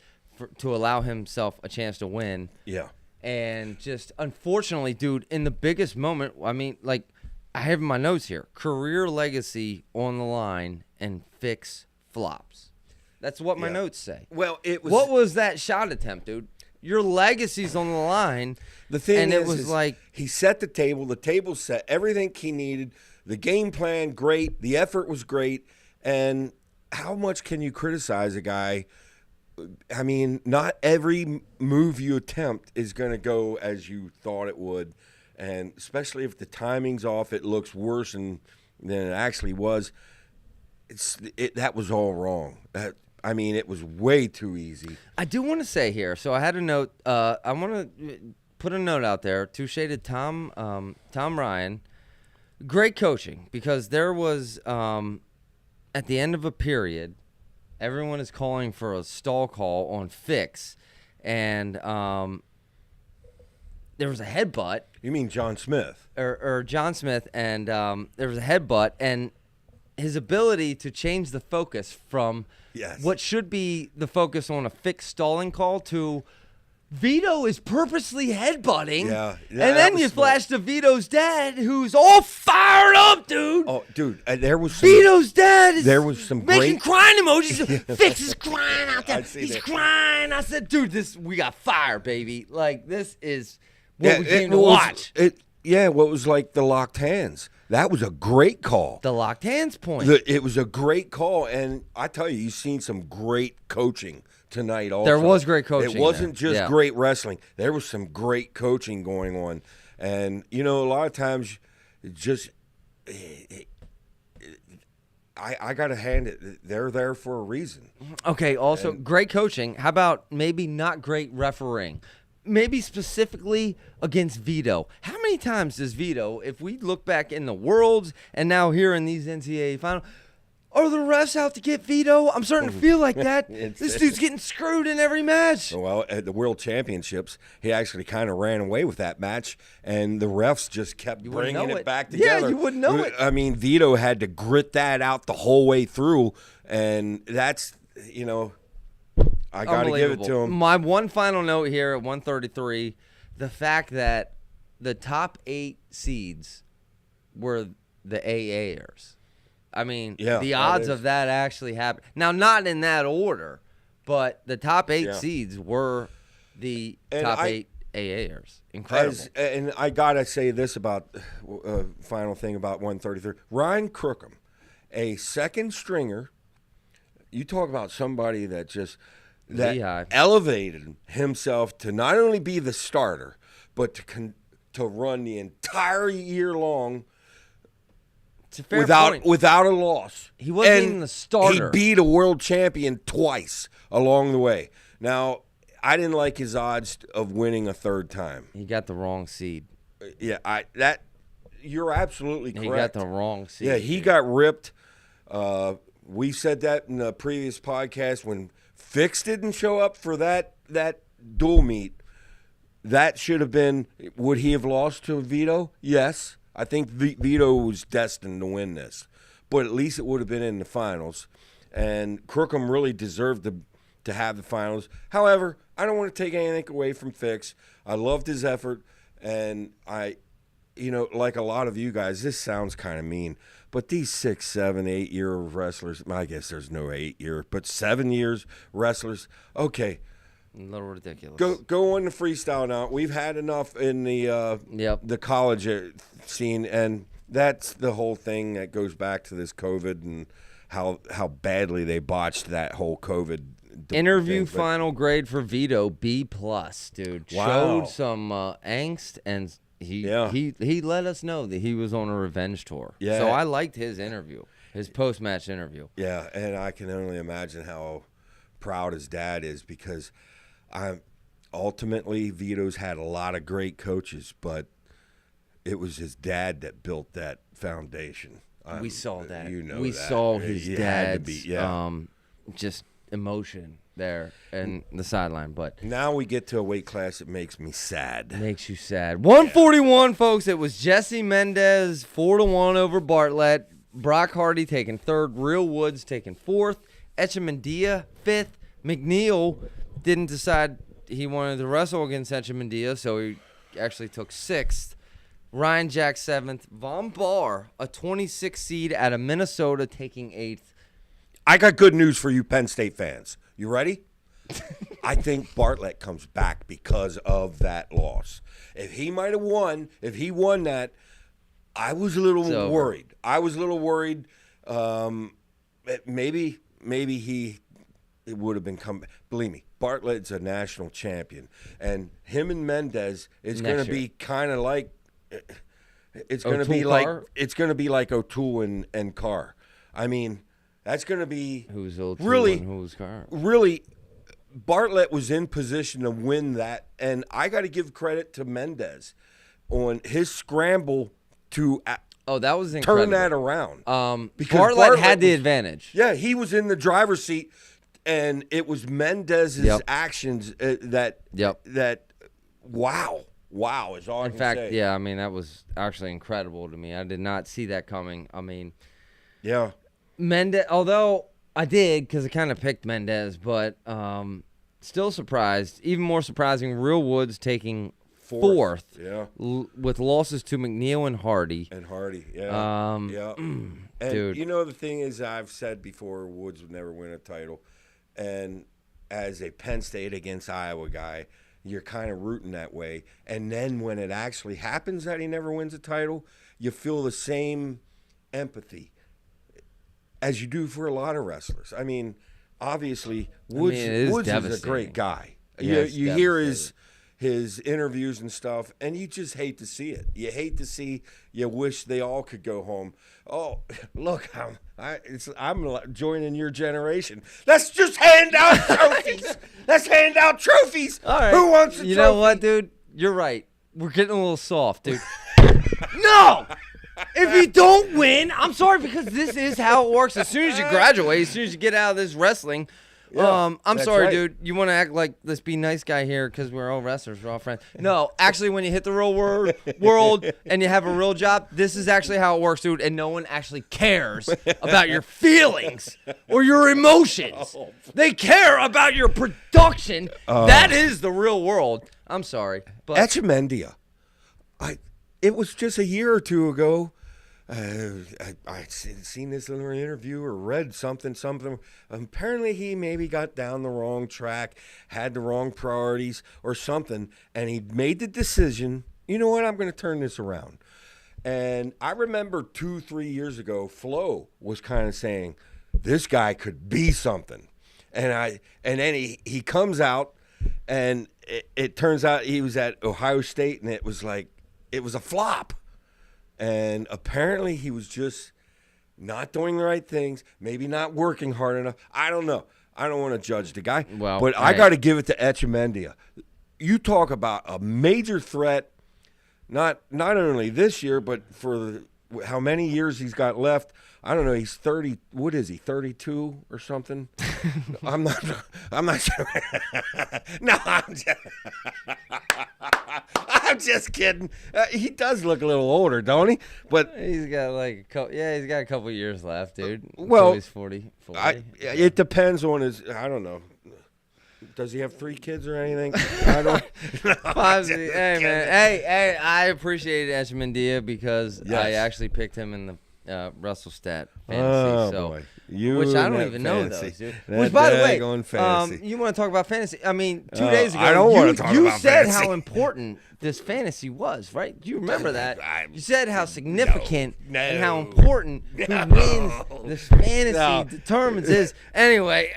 to allow himself a chance to win. Yeah. And just, unfortunately, dude, in the biggest moment, I mean, like – I have my notes here. Career legacy on the line and Fix flops. That's what my notes say. Well, it was. What was that shot attempt, dude? Your legacy's on the line. The thing and it was like he set the table. The table set everything he needed. The game plan great. The effort was great. And how much can you criticize a guy? I mean, not every move you attempt is going to go as you thought it would. And especially if the timing's off, it looks worse than it actually was. That was all wrong. I mean, it was way too easy. I do want to say here, so I had a note. I want to put a note out there. Touche to Tom Ryan. Great coaching because there was, at the end of a period, everyone is calling for a stall call on Fix. And there was a headbutt. You mean John Smith? Or John Smith, and there was a headbutt, and his ability to change the focus from what should be the focus on a fixed stalling call to Vito is purposely headbutting. Yeah, and then you flash to Vito's dad, who's all fired up, dude. Oh, dude, there was some, Vito's dad is some making great crying emojis. Fix is crying out there. He's crying. I said, dude, we got fire, baby. Like, this is what we came to watch. What was like the locked hands. That was a great call. The locked hands point. It was a great call, and I tell you, you've seen some great coaching tonight also. There was great coaching. It wasn't just great wrestling. There was some great coaching going on. And, a lot of times I got to hand it. They're there for a reason. Okay, also, great coaching. How about maybe not great refereeing? Maybe specifically against Vito. How many times does Vito, if we look back in the Worlds and now here in these NCAA finals, Are the refs out to get Vito? I'm starting to feel like that. This dude's getting screwed in every match. Well, at the World Championships, he actually kind of ran away with that match, and the refs just kept bringing it back together. Yeah, you wouldn't know it. I mean, Vito had to grit that out the whole way through, and that's, I got to give it to him. My one final note here at 133, the fact that the top 8 seeds were the AAers. I mean, the odds of that actually happening. Now, not in that order, but the top 8 seeds were the top 8 AAers. Incredible. And I got to say this about final thing about 133. Ryan Crookham, a second stringer. You talk about somebody that just elevated himself to not only be the starter, but to run the entire year long without a loss. He wasn't even the starter. He beat a world champion twice along the way. Now, I didn't like his odds of winning a third time. He got the wrong seed. Yeah, you're absolutely correct. He got the wrong seed. Yeah, he got ripped. We said that in the previous podcast when Fix didn't show up for that dual meet. That should have been. Would he have lost to Vito? Yes. I think Vito was destined to win this, but at least it would have been in the finals. And Crookham really deserved to have the finals. However, I don't want to take anything away from Fix. I loved his effort, and like a lot of you guys, this sounds kind of mean, but these 6, 7, 8 year wrestlers, I guess there's no 8 year, but 7 years wrestlers, okay. A little ridiculous. Go on the freestyle now. We've had enough in the college scene, and that's the whole thing that goes back to this COVID and how badly they botched that whole COVID interview. Final grade for Vito, B+, dude. Wow. Showed some angst, and he let us know that he was on a revenge tour. Yeah. So I liked his interview, his post-match interview. Yeah, and I can only imagine how proud his dad is, because ultimately Vito's had a lot of great coaches, but it was his dad that built that foundation. We saw that. We saw his dad's just emotion there and the sideline. But now we get to a weight class that makes me sad. Makes you sad. 141, folks. It was Jesse Mendez 4-1 over Bartlett. Brock Hardy taking 3rd. Real Woods taking 4th. Echemendia 5th. McNeil didn't decide he wanted to wrestle against Echemendia, so he actually took 6th. Ryan Jack 7th. Von Barr, a 26 seed out of Minnesota, taking 8th. I got good news for you Penn State fans. You ready? I think Bartlett comes back because of that loss. If he might have won, if he won that, I was a little worried. I was a little worried. Maybe it would have been come. Believe me, Bartlett's a national champion, and him and Mendez is going to be kind of like. It's going to be like O'Toole and Carr. I mean, that's going to be who's O'Toole really and who's Carr. Really, Bartlett was in position to win that, and I got to give credit to Mendez on his scramble to. That was incredible. Turn that around. Because Bartlett had the advantage. Yeah, he was in the driver's seat, and it was Mendez's actions that. Wow is all I can say. Yeah, I mean, that was actually incredible to me. I did not see that coming. I mean, yeah. Mendez, although I did, because I kind of picked Mendez, but still surprised. Even more surprising, Real Woods taking 4th. Yeah. With losses to McNeil and Hardy. Yeah. And dude. The thing is, I've said before, Woods would never win a title. And as a Penn State against Iowa guy, you're kind of rooting that way. And then when it actually happens that he never wins a title, you feel the same empathy as you do for a lot of wrestlers. I mean, obviously, Woods is a great guy. Yeah, you hear his interviews and stuff, and you just hate to see it. You hate to see. You wish they all could go home. Oh, look, I'm joining your generation. Let's just hand out trophies. Let's hand out trophies. All right. Who wants a trophy? You know what, dude? You're right. We're getting a little soft, dude. No! If you don't win, I'm sorry, because this is how it works. As soon as you graduate, as soon as you get out of this wrestling, I'm sorry, right. Dude. You want to act like let's be nice guy here because we're all wrestlers, we're all friends. No, actually, when you hit the real world and you have a real job, this is actually how it works, dude. And no one actually cares about your feelings or your emotions. They care about your production. That is the real world. I'm sorry, but Echemendia. It was just a year or two ago. I seen this little interview or read something. Apparently, he maybe got down the wrong track, had the wrong priorities or something, and he made the decision, you know what, I'm going to turn this around. And I remember 2-3 years ago, Flo was kind of saying, this guy could be something. And then he comes out, and it turns out he was at Ohio State, and it was a flop. And apparently he was just not doing the right things, maybe not working hard enough. I don't know. I don't want to judge the guy. Well, but I got to give it to Echemendia. You talk about a major threat, not only this year, but for how many years he's got left. I don't know. He's 30. What is he? 32 or something? I'm not sure. No, I'm just kidding. He does look a little older, don't he? But he's got like he's got a couple years left, dude. Well, he's 40. It depends on his. I don't know. Does he have 3 kids or anything? I don't. Hey man, hey, I appreciated Echemendia because I actually picked him in the WrestleStat fantasy, which I don't even know those, dude. Which, by the way, you want to talk about fantasy? I mean, 2 days ago, I don't want to talk about said fantasy. how important this fantasy was, right? Do you remember that? You said how significant and how important who wins this fantasy determines is. Anyway,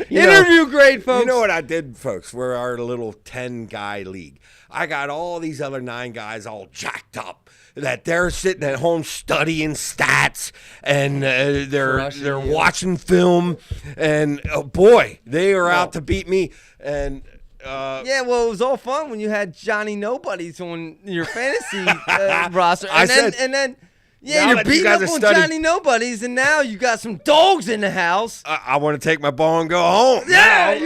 interview grade, folks. You know what I did, folks? We're our little 10-guy league. I got all these other 9 guys all jacked up that they're sitting at home studying stats and they're watching film, and boy, they are out to beat me. And it was all fun when you had Johnny Nobodies on your fantasy roster. And then you're beating up on Johnny Nobodies, and now you got some dogs in the house. I want to take my ball and go home. Yeah,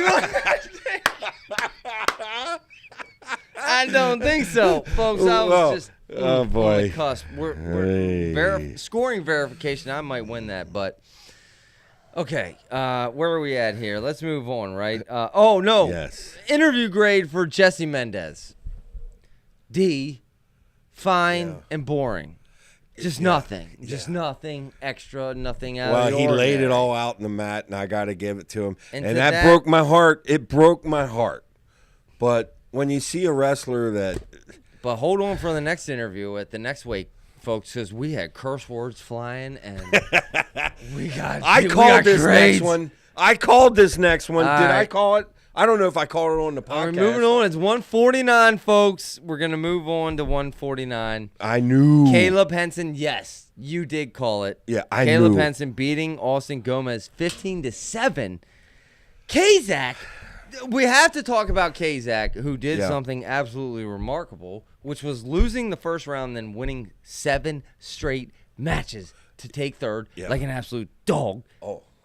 I don't think so, folks. I was just on the cusp. We're scoring verification. I might win that, but okay. Where are we at here? Let's move on, right? Yes. Interview grade for Jesse Mendez. D, fine and boring. Just nothing. Just nothing extra, nothing out of the ordinary. Well, he laid it all out in the mat, and I got to give it to him. And that broke my heart. It broke my heart. But when you see a wrestler that... But hold on for the next interview at the next week, folks, because we had curse words flying, and we got I called this next one. Did I call it? I don't know if I called it on the podcast. We're moving on. It's 149, folks. We're going to move on to 149. I knew. Caleb Henson, yes, you did call it. Yeah, I knew. Caleb Henson beating Austin Gomez 15-7. Kazak, we have to talk about Kazak, who did something absolutely remarkable, which was losing the first round, then winning 7 straight matches to take third like an absolute dog.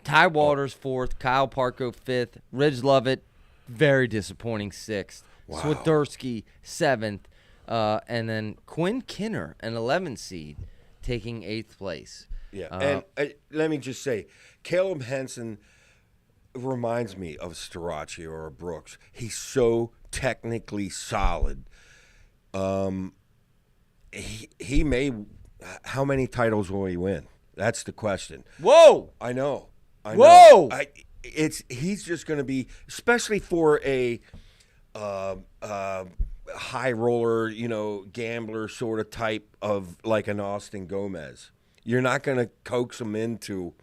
Ty Waters 4th, Kyle Parko 5th, Ridge Lovett, very disappointing 6th, Swiderski 7th, and then Quinn Kinner, an 11 seed, taking 8th place. And let me just say, Caleb Henson reminds me of Starace or Brooks. He's so technically solid. He may. How many titles will he win? That's the question. Whoa! I know. Whoa! He's just going to be, especially for a high roller, gambler sort of type of like an Austin Gomez. You're not going to coax him into.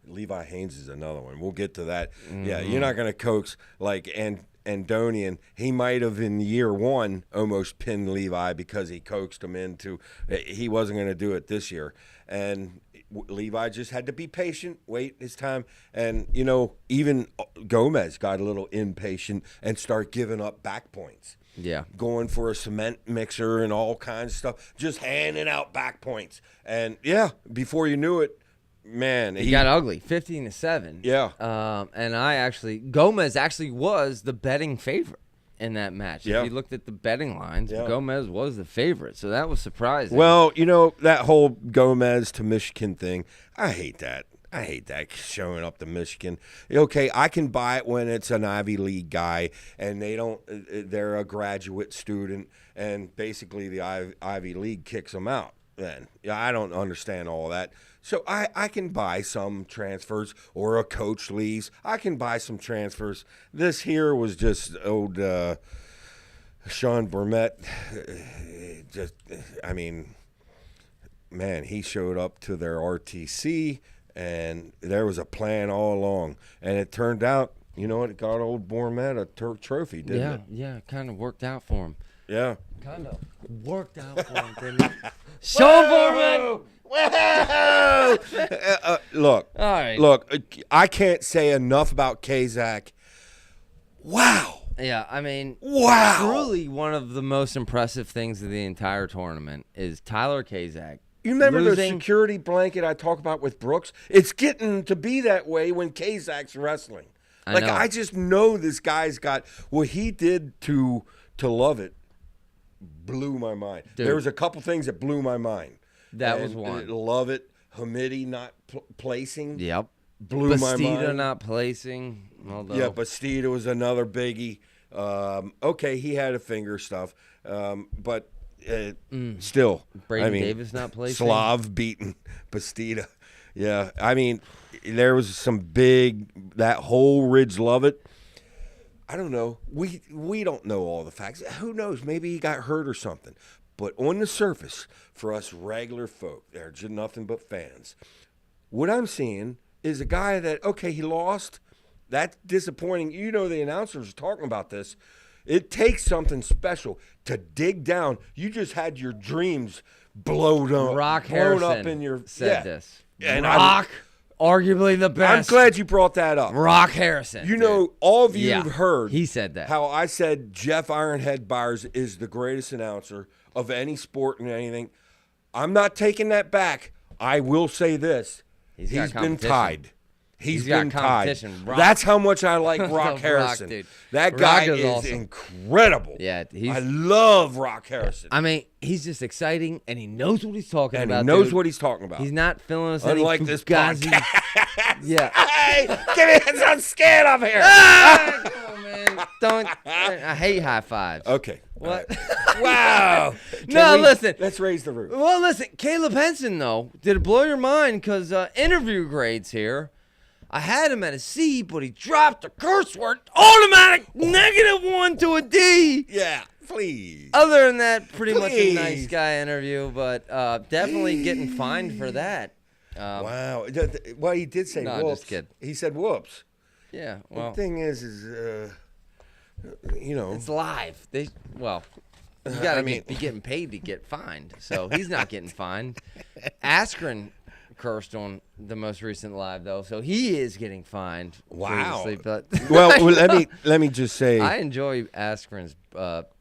Levi Haynes is another one. We'll get to that. Mm-hmm. Yeah, you're not going to coax like Andonian. He might have in year 1 almost pinned Levi because he coaxed him into. He wasn't going to do it this year, and Levi just had to be patient, wait his time. And, you know, even Gomez got a little impatient and started giving up back points. Yeah. Going for a cement mixer and all kinds of stuff, just handing out back points. And, yeah, before you knew it, man. He got ugly, 15-7. Yeah. And Gomez actually was the betting favorite in that match. Yeah. If you looked at the betting lines, yeah. Gomez was the favorite. So that was surprising. Well, you know, that whole Gomez to Michigan thing, I hate that. I hate that showing up to Michigan. Okay, I can buy it when it's an Ivy League guy and they're a graduate student and basically the Ivy League kicks them out. Then I don't understand all that. So I can buy some transfers or a coach leaves. I can buy some transfers. This here was just old Sean Burnett. Man, he showed up to their RTC. And there was a plan all along. And it turned out, you know what, it got old Bourmet a trophy, didn't it? Yeah, kind of worked out for him. Yeah. Kind of worked out for him, didn't it? Sean Bourmet! Whoa! Look. All right. Look, I can't say enough about Kazak. Wow. Yeah, I mean, wow. Truly one of the most impressive things of the entire tournament is Tyler Kazak. You remember the security blanket I talk about with Brooks? It's getting to be that way when Kazak's wrestling. I just know this guy's got what he did to love it. Blew my mind. Dude, there was a couple things that blew my mind. That was one. Love it. Hamidi not placing. Yep. Blew my mind. Bastida not placing. Although. Yeah, Bastida was another biggie. Okay, he had a finger stuff, but. Still, Brady Davis not placing. Slav beating Bastida. Yeah, I mean, there was some big, that whole Ridge Lovett. I don't know. We don't know all the facts. Who knows? Maybe he got hurt or something. But on the surface, for us regular folk, they're just nothing but fans. What I'm seeing is a guy that, okay, he lost. That's disappointing. You know, the announcers are talking about this. It takes something special to dig down. You just had your dreams blown up in your said this. And arguably the best. I'm glad you brought that up. Rock Harrison. You know, all of you have heard. He said that. How I said Jeff Ironhead Byers is the greatest announcer of any sport and anything. I'm not taking that back. I will say this. He's been tied. He's been tied. That's how much I like Rock Harrison. Dude. That guy is awesome. Incredible. Yeah, I love Rock Harrison. I mean, he's just exciting, and he knows what he's talking about. And he knows what he's talking about. He's not filling us unlike any this podcast. Yeah. Hey, give me some skin up here. Come on, man. I hate high fives. Okay. What? Right. Wow. Listen. Let's raise the roof. Well, listen. Caleb Henson, though, did it blow your mind? Because interview grades here. I had him at a C, but he dropped a curse word. Automatic -1 to a D. Yeah, please. Other than that, pretty much a nice guy interview, but definitely getting fined for that. Wow. Well, he did say whoops. Just kidding. He said whoops. Yeah, well. The thing is you know. It's live. You got to be getting paid to get fined, so he's not getting fined. Askren cursed on the most recent live though, so he is getting fined. Wow. But well, let me just say, I enjoy Askren's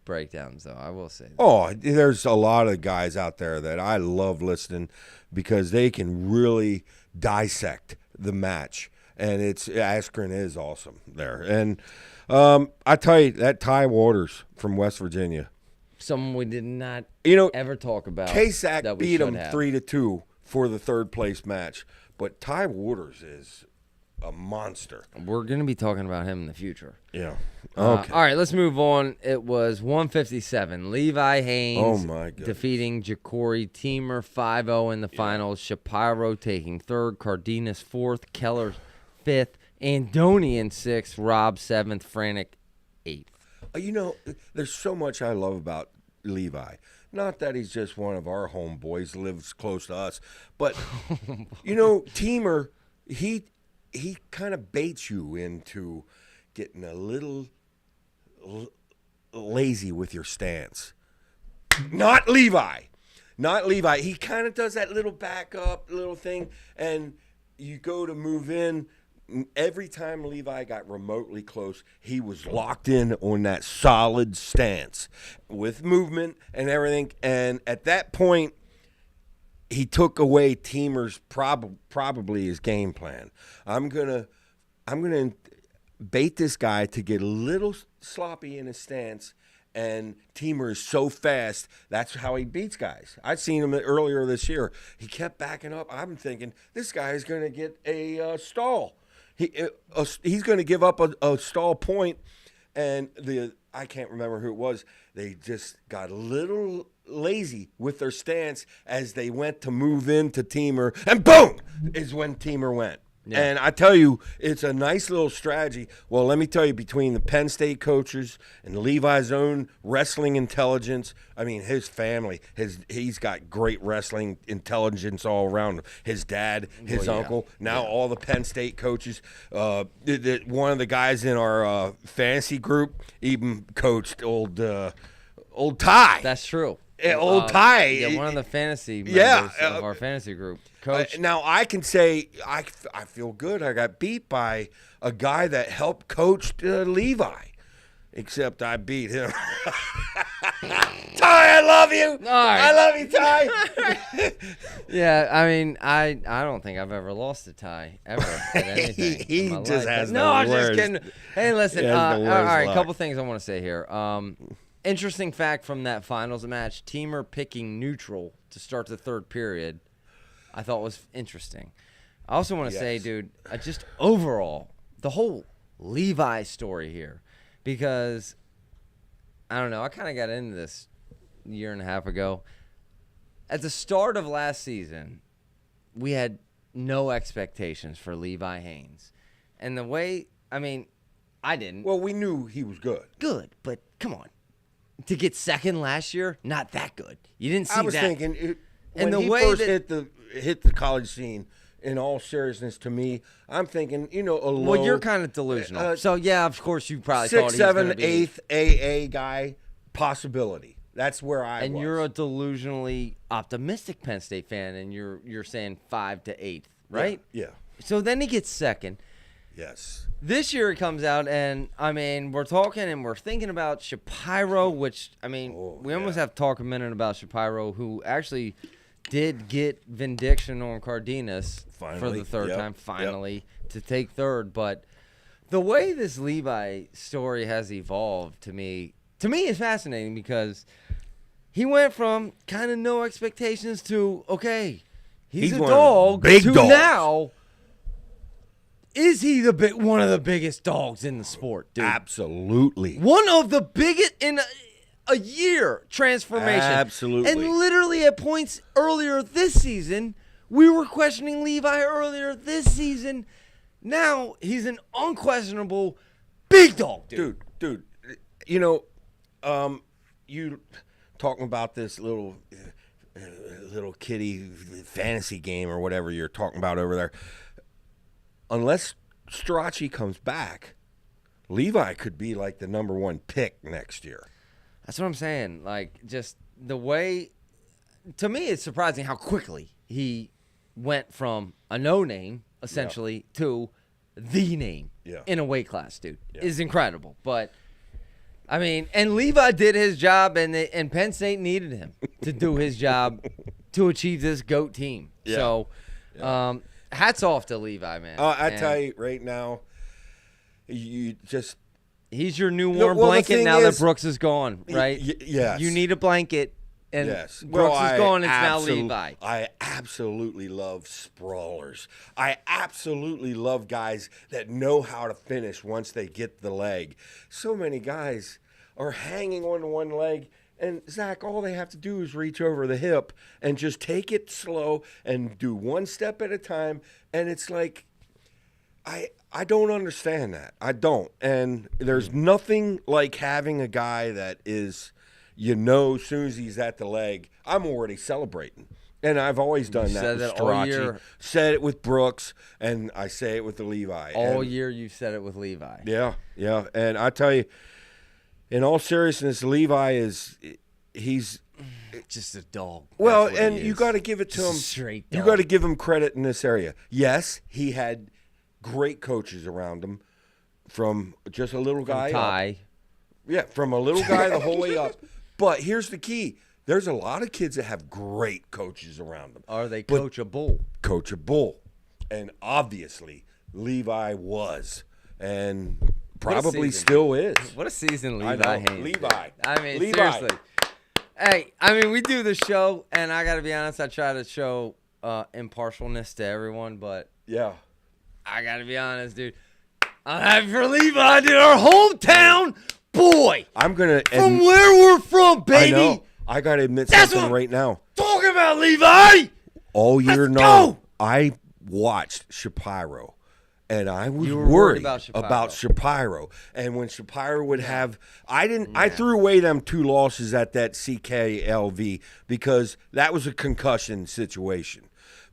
breakdowns though. I will say that. Oh, there's a lot of guys out there that I love listening because they can really dissect the match, and Askren is awesome there. And I tell you, that Ty Waters from West Virginia, someone we did not ever talk about. Kazak beat him 3-2. For the third place match, but Ty Waters is a monster. We're going to be talking about him in the future. Yeah. Okay. All right, let's move on. It was 157. Levi Haynes defeating Ja'Cory Teamer 5-0 in the finals. Shapiro taking third, Cardenas fourth, Keller fifth, Andonian sixth, Rob seventh, Franek eighth. You know, there's so much I love about Levi. Not that he's just one of our homeboys, lives close to us, but you know, Teamer, he kind of baits you into getting a little lazy with your stance. Not Levi. not Levi. He kind of does that little back up little thing, and you go to move in. Every time Levi got remotely close, he was locked in on that solid stance with movement and everything. And at that point, he took away Teamer's probably his game plan. I'm gonna bait this guy to get a little sloppy in his stance, and Teamer is so fast. That's how he beats guys. I've seen him earlier this year. He kept backing up. I'm thinking this guy is going to get a stall. He's going to give up a stall point, and I can't remember who it was. They just got a little lazy with their stance as they went to move into Teamer, and boom is when Teamer went. Yeah. And I tell you, it's a nice little strategy. Well, let me tell you, between the Penn State coaches and Levi's own wrestling intelligence, I mean, his family, he's got great wrestling intelligence all around him. His dad, his uncle, now all the Penn State coaches. One of the guys in our fantasy group even coached old Ty. That's true. Old Ty. Yeah, one of the fantasy members of our fantasy group. Coach. Now, I can say I feel good. I got beat by a guy that helped coach Levi, except I beat him. Ty, I love you. Right. I love you, Ty. Yeah, I mean, I don't think I've ever lost to Ty, ever, at anything. He just has no, I'm just kidding. Hey, listen, all right, a couple things I want to say here. Interesting fact from that finals match, Teamer picking neutral to start the third period, I thought was interesting. I also want to say, dude, just overall, the whole Levi story here, because, I don't know, I kind of got into this a year and a half ago. At the start of last season, we had no expectations for Levi Haynes. And the way, I mean, I didn't. Well, we knew he was good. Good, but come on. To get second last year, not that good. You didn't see that. I was thinking, when he first hit the college scene, in all seriousness, to me, I'm thinking, a low. Well, you're kind of delusional. So, yeah, of course, you probably thought he was going to be 6th, 8th AA guy, possibility. That's where I was. And you're a delusionally optimistic Penn State fan, and you're saying 5th to 8th, right? Yeah. So then he gets second. Yes. This year it comes out, and, I mean, we're talking and we're thinking about Shapiro, which, I mean, we almost have to talk a minute about Shapiro, who actually did get vindication on Cardenas for the third time, finally, to take third. But the way this Levi story has evolved to me is fascinating, because he went from kind of no expectations to, okay, he's a dog, big to dogs. Now, is he one of the biggest dogs in the sport, dude? Absolutely. One of the biggest in a year transformation. Absolutely. And literally at points earlier this season, we were questioning Levi earlier this season. Now he's an unquestionable big dog, dude. Dude, you talking about this little kitty fantasy game or whatever you're talking about over there. Unless Strachey comes back, Levi could be like the number 1 pick next year. That's what I'm saying. Like, just the way, to me, it's surprising how quickly he went from a no name, essentially, to the name in a weight class, dude. Is incredible. But, I mean, and Levi did his job, and Penn State needed him to do his job to achieve this GOAT team. Yeah. So, hats off to Levi, man. I tell you right now, you just... He's your new warm blanket now that Brooks is gone, right? Yes. You need a blanket, and Brooks is gone, it's now Levi. I absolutely love sprawlers. I absolutely love guys that know how to finish once they get the leg. So many guys are hanging on to one leg, and, Zach, all they have to do is reach over the hip and just take it slow and do one step at a time, and it's like... I don't understand that. I don't. And there's nothing like having a guy that is, as soon as he's at the leg, I'm already celebrating. And I've always done that with Strachey. Said it with Brooks, and I say it with the Levi. All year you've said it with Levi. Yeah. And I tell you, in all seriousness, Levi he's Just a dog. Well, and you got to give it to him. Straight dog. You got to give him credit in this area. Yes, he had great coaches around him, from just a little guy up. Yeah, from a little guy the whole way up. But here's the key. There's a lot of kids that have great coaches around them. Are they coachable? Coachable. And obviously, Levi was. And probably still is. What a season Levi Haynes. Levi. I mean, seriously. Hey, I mean, we do the show, and I got to be honest, I try to show impartialness to everyone, but yeah, I got to be honest, dude. I'm happy for Levi, dude. Our hometown boy. I'm going to. From where we're from, baby. I know. I got to admit something right now. Talking about Levi. All year long, I watched Shapiro. And I was worried about Shapiro. And when Shapiro would have, I threw away them 2 losses at that CKLV because that was a concussion situation.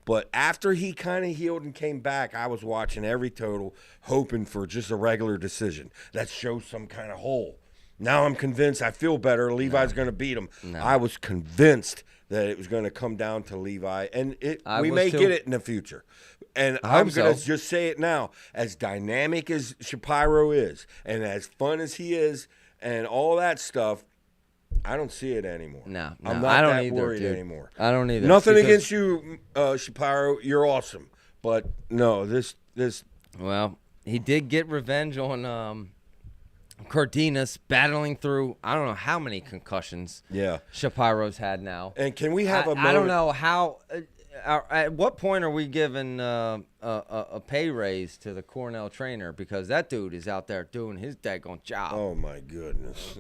But after he kind of healed and came back, I was watching every total, hoping for just a regular decision that shows some kind of hole. Now I'm convinced. I feel better. Levi's going to beat him. I was convinced that it was going to come down to Levi, and we may get it in the future. And I'm going to just say it now. As dynamic as Shapiro is, and as fun as he is, and all that stuff, I don't see it anymore. No, I'm not that worried anymore. I don't either. Nothing against you, Shapiro. You're awesome. But, no, this. Well, he did get revenge on Cardenas, battling through, I don't know how many concussions Shapiro's had now. And can we have a moment? I don't know how at what point are we giving a pay raise to the Cornell trainer, because that dude is out there doing his daggone job. Oh, my goodness.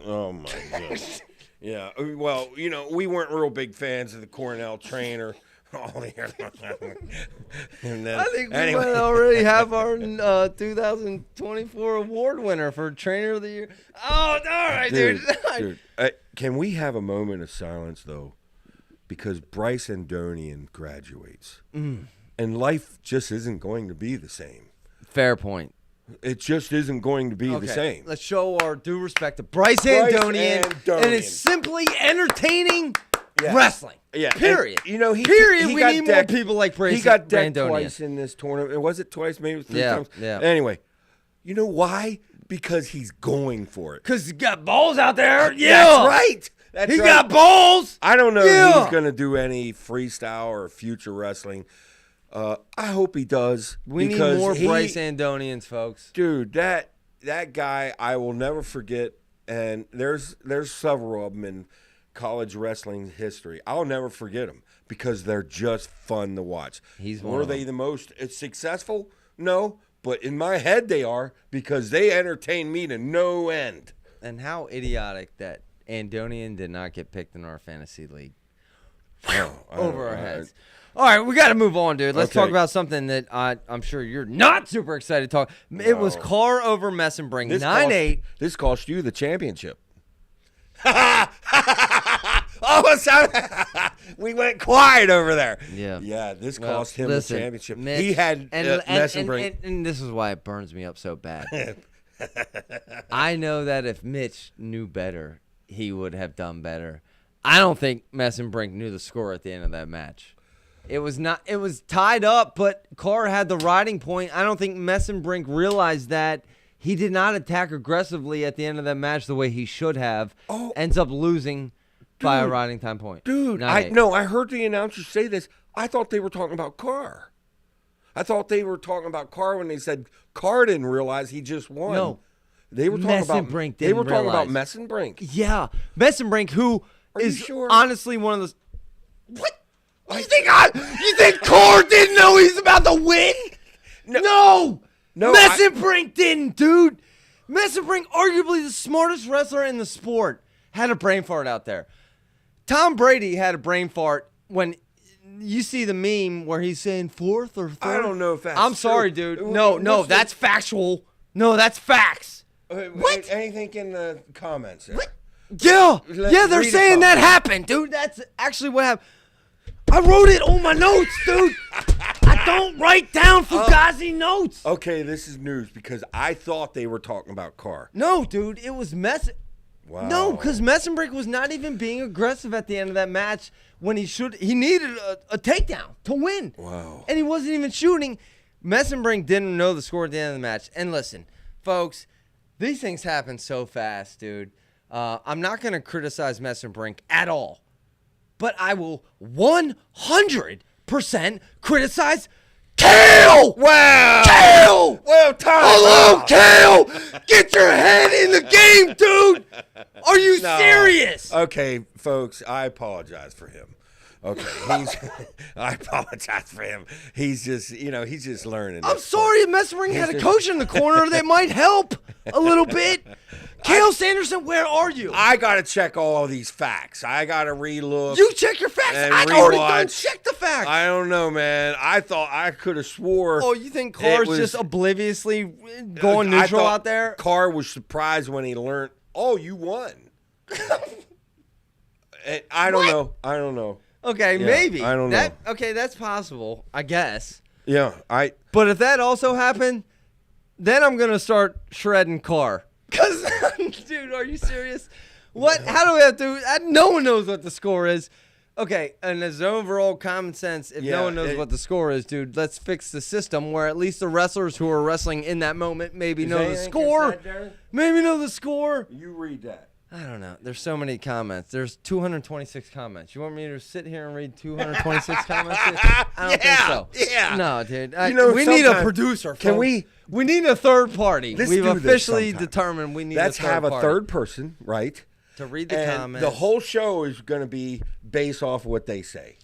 Yeah, well, we weren't real big fans of the Cornell trainer. And then, I think we might already have our 2024 award winner for Trainer of the Year. Oh, all right, dude. Can we have a moment of silence, though? Because Bryce Andonian graduates. And life just isn't going to be the same. Fair point. It just isn't going to be the same. Let's show our due respect to Bryce Andonian. And it's simply entertaining wrestling. Yeah. Period. And, we need more people like Bryce Andonian. He got decked twice in this tournament. Was it twice? Maybe 3 times? Yeah. Anyway, you know why? Because he's going for it. Because he's got balls out there. That's right. He got balls. I don't know if he's going to do any freestyle or future wrestling. I hope he does. We need more Bryce Andonians, folks. Dude, that guy I will never forget. And there's several of them in college wrestling history. I'll never forget them because they're just fun to watch. Were they the most successful? No, but in my head they are, because they entertain me to no end. And how idiotic that Andonian did not get picked in our fantasy league. Over our heads. All right, we got to move on, dude. Let's talk about something that I'm sure you're not super excited to talk. No. It was Carr over Messenbrink, 9-8. This cost you the championship. All of a sudden, we went quiet over there. Yeah, this cost him the championship. Mitch, he had Messenbrink. And this is why it burns me up so bad. I know that if Mitch knew better, he would have done better. I don't think Messenbrink knew the score at the end of that match. It was tied up, but Carr had the riding point. I don't think Messenbrink realized that. He did not attack aggressively at the end of that match the way he should have. Ends up losing by a riding time point. Dude, I heard the announcer say this. I thought they were talking about Carr. I thought they were talking about Carr when they said Carr didn't realize he just won. No. They were talking Messenbrink about Messenbrink. Yeah. Messenbrink, who is honestly one of those. What? You think Carr didn't know he's about to win? No. Messenbrink didn't, dude. Messenbrink, arguably the smartest wrestler in the sport, had a brain fart out there. Tom Brady had a brain fart when you see the meme where he's saying fourth or third. I don't know if that's I'm sorry, dude. No, that's factual. No, that's facts. What? Anything in the comments there? What? Yeah, they're saying that happened, dude. That's actually what happened. I wrote it on my notes, dude. I don't write down Fugazi notes. Okay, this is news because I thought they were talking about Carr. No, dude, it was Wow. No, because Messenbrink was not even being aggressive at the end of that match when he needed a takedown to win. Wow. And he wasn't even shooting. Messenbrink didn't know the score at the end of the match. And listen, folks, these things happen so fast, dude. I'm not going to criticize Messenbrink at all. But I will 100% criticize Kale! Wow! Kale! Well, time. Hello, Kale! Get your head in the game, dude! Are you serious? Okay, folks, I apologize for him. Okay, I apologize for him. He's just, he's just learning. I'm sorry, Messenbrink had a coach in the corner that might help a little bit. Kale Sanderson, where are you? I got to check all these facts. I got to relook. You check your facts. I already don't check the facts. I don't know, man. I thought I could have swore. Oh, you think Carr's just obliviously going neutral out there? Carr was surprised when he learned, oh, you won. I don't know. I don't know. Okay, maybe. I don't know. Okay, that's possible, I guess. Yeah, But if that also happened, then I'm going to start shredding Carr. Because, dude, are you serious? What? How do we have to? No one knows what the score is. Okay, and as overall common sense, if no one knows what the score is, dude, let's fix the system where at least the wrestlers who are wrestling in that moment maybe know the score. Maybe know the score. You read that. I don't know. There's so many comments. There's 226 comments. You want me to sit here and read 226 comments? I don't think so. Yeah. No, dude. We need a producer. Can we need a third party. We've officially sometime. Determined we need Let's a third party. have a third person, right? To read the comments. The whole show is going to be based off of what they say.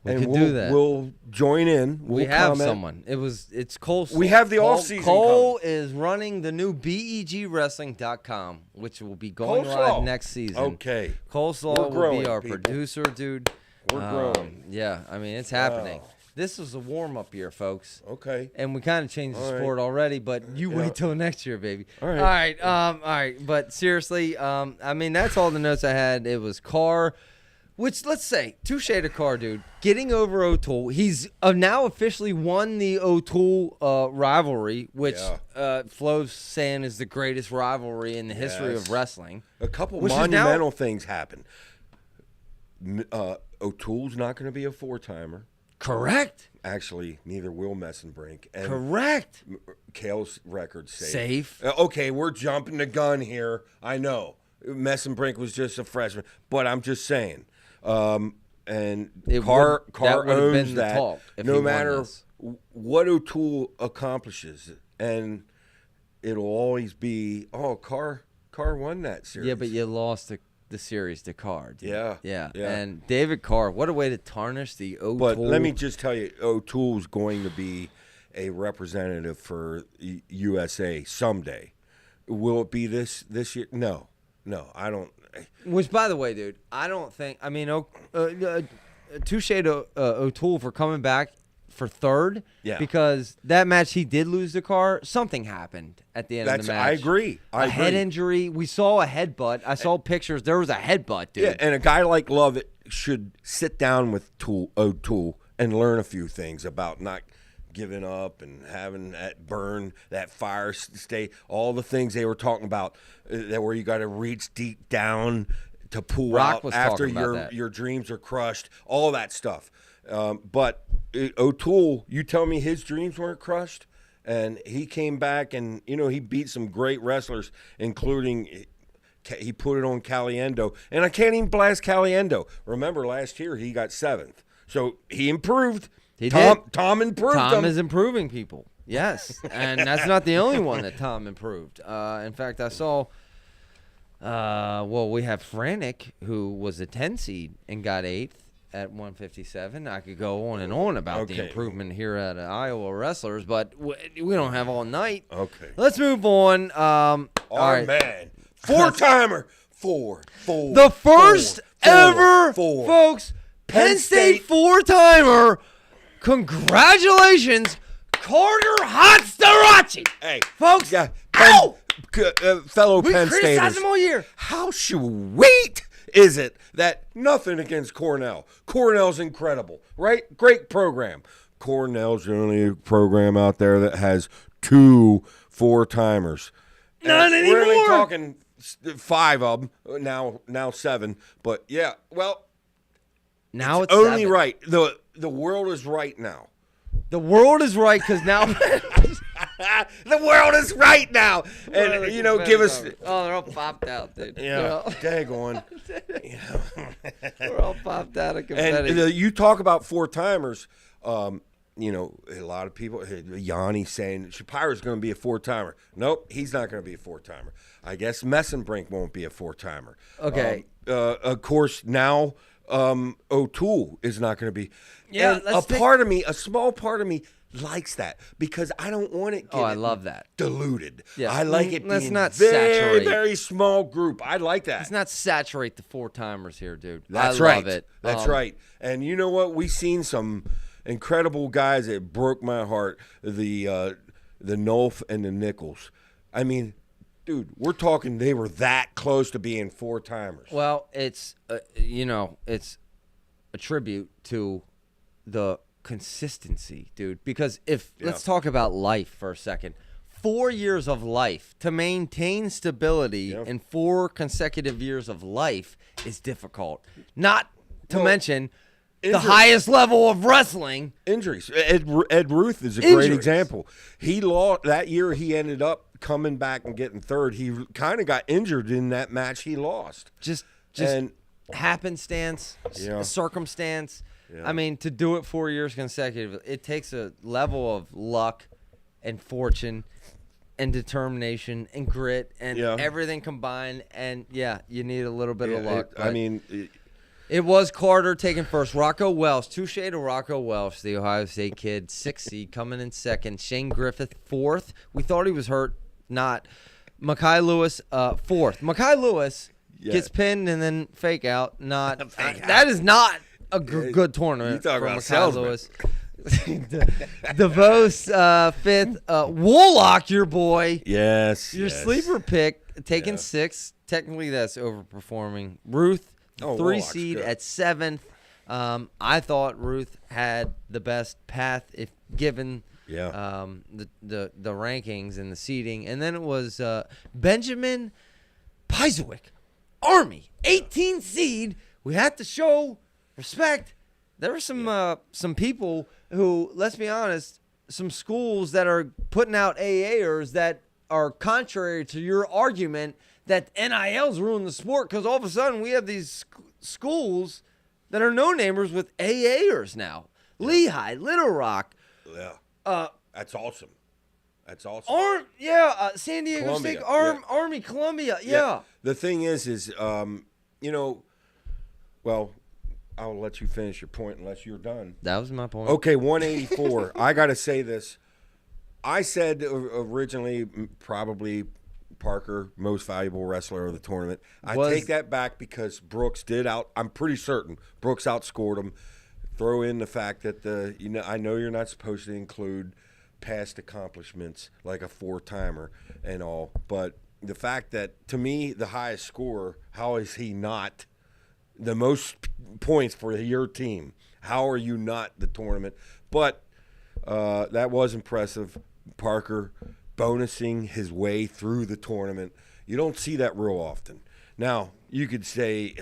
We could do that. We'll join in. We have someone. It's Cole. We have the off-season. Cole is running the new begwrestling.com, which will be going live next season. Okay. Coleslaw will be our producer, dude. We're growing. Yeah, I mean, it's happening. This was a warm-up year, folks. Okay. And we kind of changed the sport already, but you wait till next year, baby. All right. All right. But seriously, I mean, that's all the notes I had. It was Carr. Which, let's say, touche to Carr, dude. Getting over O'Toole. He's now officially won the O'Toole rivalry, which Flo's saying is the greatest rivalry in the history of wrestling. A couple monumental things happened. O'Toole's not going to be a four-timer. Correct. Actually, neither will Messenbrink. And correct. Kale's record's safe. Safe. Okay, we're jumping the gun here. I know. Messenbrink was just a freshman. But I'm just saying. And Carr owns that no matter what O'Toole accomplishes. And it'll always be, Carr won that series. Yeah, but you lost the series to Carr. Dude. Yeah. And David Carr, what a way to tarnish the O'Toole. But let me just tell you, O'Toole's going to be a representative for USA someday. Will it be this year? No, I don't. Which, by the way, dude, I don't think. I mean, touche to O'Toole for coming back for third. Yeah. Because that match he did lose the Carr. Something happened at the end of the match. I agree. A head injury. We saw a headbutt. I saw pictures. There was a headbutt, dude. Yeah, and a guy like Lovett should sit down with O'Toole and learn a few things about not giving up and having that burn, that fire stay, all the things they were talking about, that where you got to reach deep down to pull out after your dreams are crushed, all that stuff. But O'Toole, you tell me his dreams weren't crushed, and he came back and he beat some great wrestlers, including he put it on Caliendo, and I can't even blast Caliendo. Remember last year he got 7th, so he improved. Tom improved. Tom is improving people. Yes, and that's not the only one that Tom improved. In fact, I saw. We have Frantic, who was a 10 seed and got 8th at 157. I could go on and on about the improvement here at Iowa Wrestlers, but we don't have all night. Okay. Let's move on. All right, man. Four-timer. Four. The first ever, folks, Penn State four-timer. Congratulations, Carter Hotstarachi. Hey, folks. Yeah, We fellow Penn Staters. We criticize him all year. How sweet is it that nothing against Cornell? Cornell's incredible, right? Great program. Cornell's the only program out there that has 2 four-timers. Not anymore. We're only talking 5 of them now 7. But yeah, well, now it's only 7. right. The world is right now. The world is right because now the world is right now, and give us. Oh, they're all popped out, dude. Yeah, daggone. We're all popped out of confetti. And you talk about 4-timers. A lot of people. Yanni saying Shapiro's going to be a 4-timer. Nope, he's not going to be a 4-timer. I guess Messenbrink won't be a 4-timer. Okay. Of course, now O'Toole is not going to be. Yeah, and a small part of me likes that because I don't want it. I love that. Diluted. Yeah. I like it Let's being not very, saturate. very small group. I like that. Let's not saturate the 4-timers here, dude. That's I right. love it. That's right. And you know what? We seen some incredible guys that broke my heart. The Nolf and the Nichols. I mean, dude, we're talking they were that close to being 4-timers. Well, it's it's a tribute to the consistency, dude. Because let's talk about life for a second. 4 years of life to maintain stability in 4 consecutive years of life is difficult. Not to mention the highest level of wrestling. Injuries. Ed Ruth is a great example. He lost that year. He ended up coming back and getting 3rd. He kind of got injured in that match. He lost. Just happenstance, circumstance. Yeah. I mean, to do it 4 years consecutively, it takes a level of luck and fortune and determination and grit and everything combined. And, you need a little bit of luck. It was Carter taking first. Rocco Welsh, touche to Rocco Welsh, the Ohio State kid, 6th seed, coming in 2nd. Shane Griffith, 4th. We thought he was hurt. Not. Makai Lewis, 4th. Makai Lewis gets pinned and then fake out. That is not a good tournament. You talk for about Makai Lewis. DeVos, 5th. Woolock, your boy. Yes. Your sleeper pick, taking 6th. Technically, that's overperforming. Ruth, 3 seed at 7th. I thought Ruth had the best path if given the rankings and the seeding. And then it was Benjamin Pajewicz, Army, 18 seed. We had to show respect. There were some people who, let's be honest, some schools that are putting out AAers that are contrary to your argument that NIL's ruined the sport, because all of a sudden we have these schools that are no-namers with AAers now. Lehigh, Little Rock. Yeah. That's awesome. That's awesome. San Diego Columbia, State, Army, Columbia, The thing is, well, I'll let you finish your point unless you're done. That was my point. Okay, 184. I got to say this. I said originally probably Parker, most valuable wrestler of the tournament. I take that back because Brooks I'm pretty certain Brooks outscored him. Throw in the fact that I know you're not supposed to include past accomplishments like a 4-timer and all, but the fact that, to me, the highest scorer, how is he not the most points for your team? How are you not the tournament? But that was impressive. Parker bonusing his way through the tournament. You don't see that real often. Now, you could say,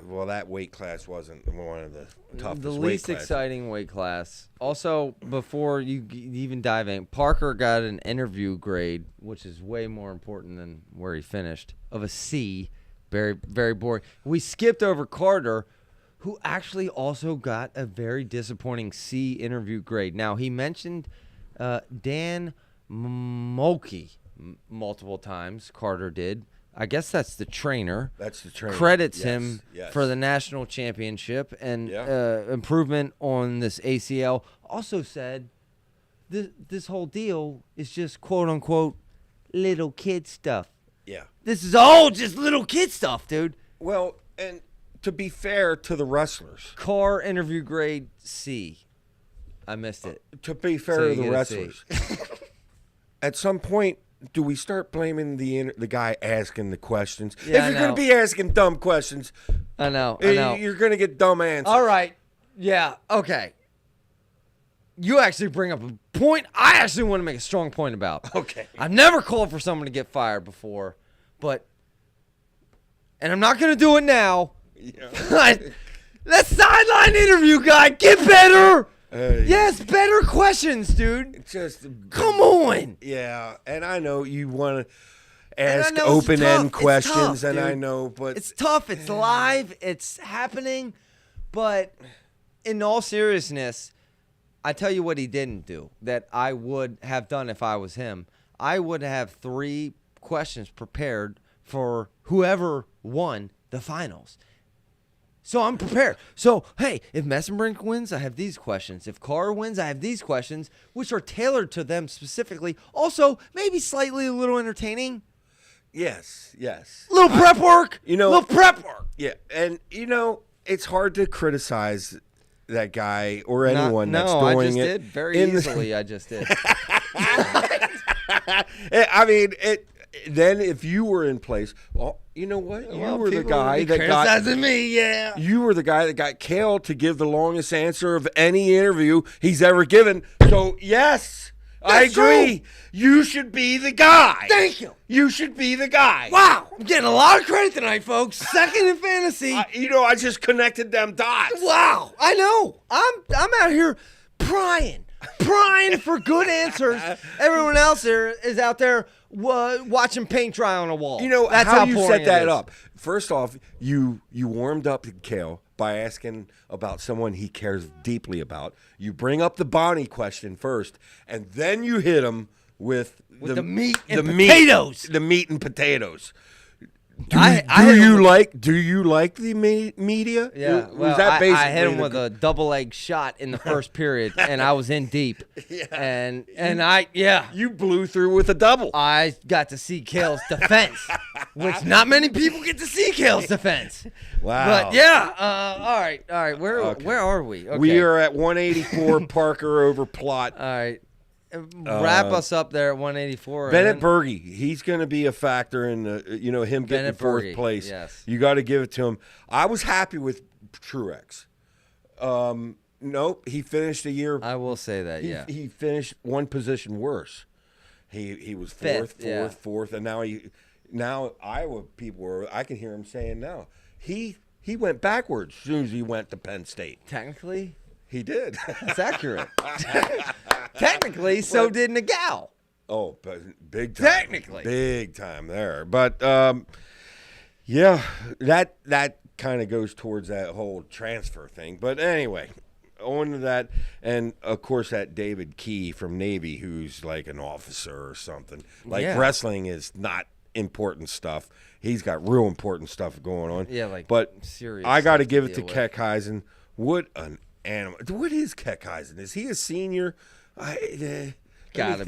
well, that weight class wasn't one of the toughest the weight least classes. exciting weight class. Also, before you even dive in, Parker got an interview grade, which is way more important than where he finished, of a C. Very, very boring. We skipped over Carter, who actually also got a very disappointing C interview grade. Now, he mentioned Dan Mulkey multiple times. Carter did. I guess that's the trainer. That's the trainer. Credits him for the national championship and improvement on this ACL. Also said this whole deal is just quote-unquote little kid stuff. Yeah. This is all just little kid stuff, dude. Well, and to be fair to the wrestlers. Car interview grade C. I missed it. To be fair to the wrestlers. At some point, do we start blaming the guy asking the questions? Yeah, if you're going to be asking dumb questions, I know. You're going to get dumb answers. All right. Yeah. Okay. You actually bring up a point I actually want to make a strong point about. Okay. I've never called for someone to get fired before, but and I'm not going to do it now. Yeah. That sideline interview guy, get better. Yes, better questions, dude. Just come on. Yeah, and I know you want to ask open-end questions, tough, and I know, but it's tough. It's live. It's happening. But in all seriousness, I tell you what he didn't do that I would have done if I was him. I would have 3 questions prepared for whoever won the finals. So I'm prepared. So, hey, if Messenbrink wins, I have these questions. If Carr wins, I have these questions, which are tailored to them specifically. Also, maybe slightly a little entertaining. Yes. Little prep work. Little prep work. Yeah, and, it's hard to criticize that guy or anyone that's doing it. No, I just did. Very easily, I just did. I mean, then if you were in place, well, you know what? You were the guy that got criticizing me. Yeah, you were the guy that got Kale to give the longest answer of any interview he's ever given. So yes, I agree. True. You should be the guy. Thank you. You should be the guy. Wow, I'm getting a lot of credit tonight, folks. Second in fantasy. I just connected them dots. Wow, I know. I'm out here prying for good answers. Everyone else there is out there watching paint dry on a wall. That's how you set that up. First off, you warmed up Kale by asking about someone he cares deeply about. You bring up the Bonnie question first, and then you hit him with the meat and potatoes. The meat and potatoes. Do you like the media? Yeah, well, I hit him with a double egg shot in the first period, and I was in deep. Yeah, you blew through with a double. I got to see Kale's defense, which not many people get to see Kale's defense. Wow. But yeah, all right. Where are we? Okay. We are at 184 Parker over Plot. All right. Wrap us up there at 184. Bennett Berge, he's going to be a factor in him getting fourth place. Yes. You got to give it to him. I was happy with Truex. Nope, he finished a year. I will say that. He finished one position worse. He was fourth, and now Iowa people were. I can hear him saying now he went backwards as soon as he went to Penn State. Technically. He did. That's accurate. Technically, so did Nagel. Oh, but big time. Technically. Big time there. But, yeah, that kind of goes towards that whole transfer thing. But anyway, on to that. And, of course, that David Key from Navy, who's like an officer or something. Wrestling is not important stuff. He's got real important stuff going on. Yeah, but serious. I got to give it to Keckheisen. What an animal. What is Keckheisen? Is he a senior? Gotta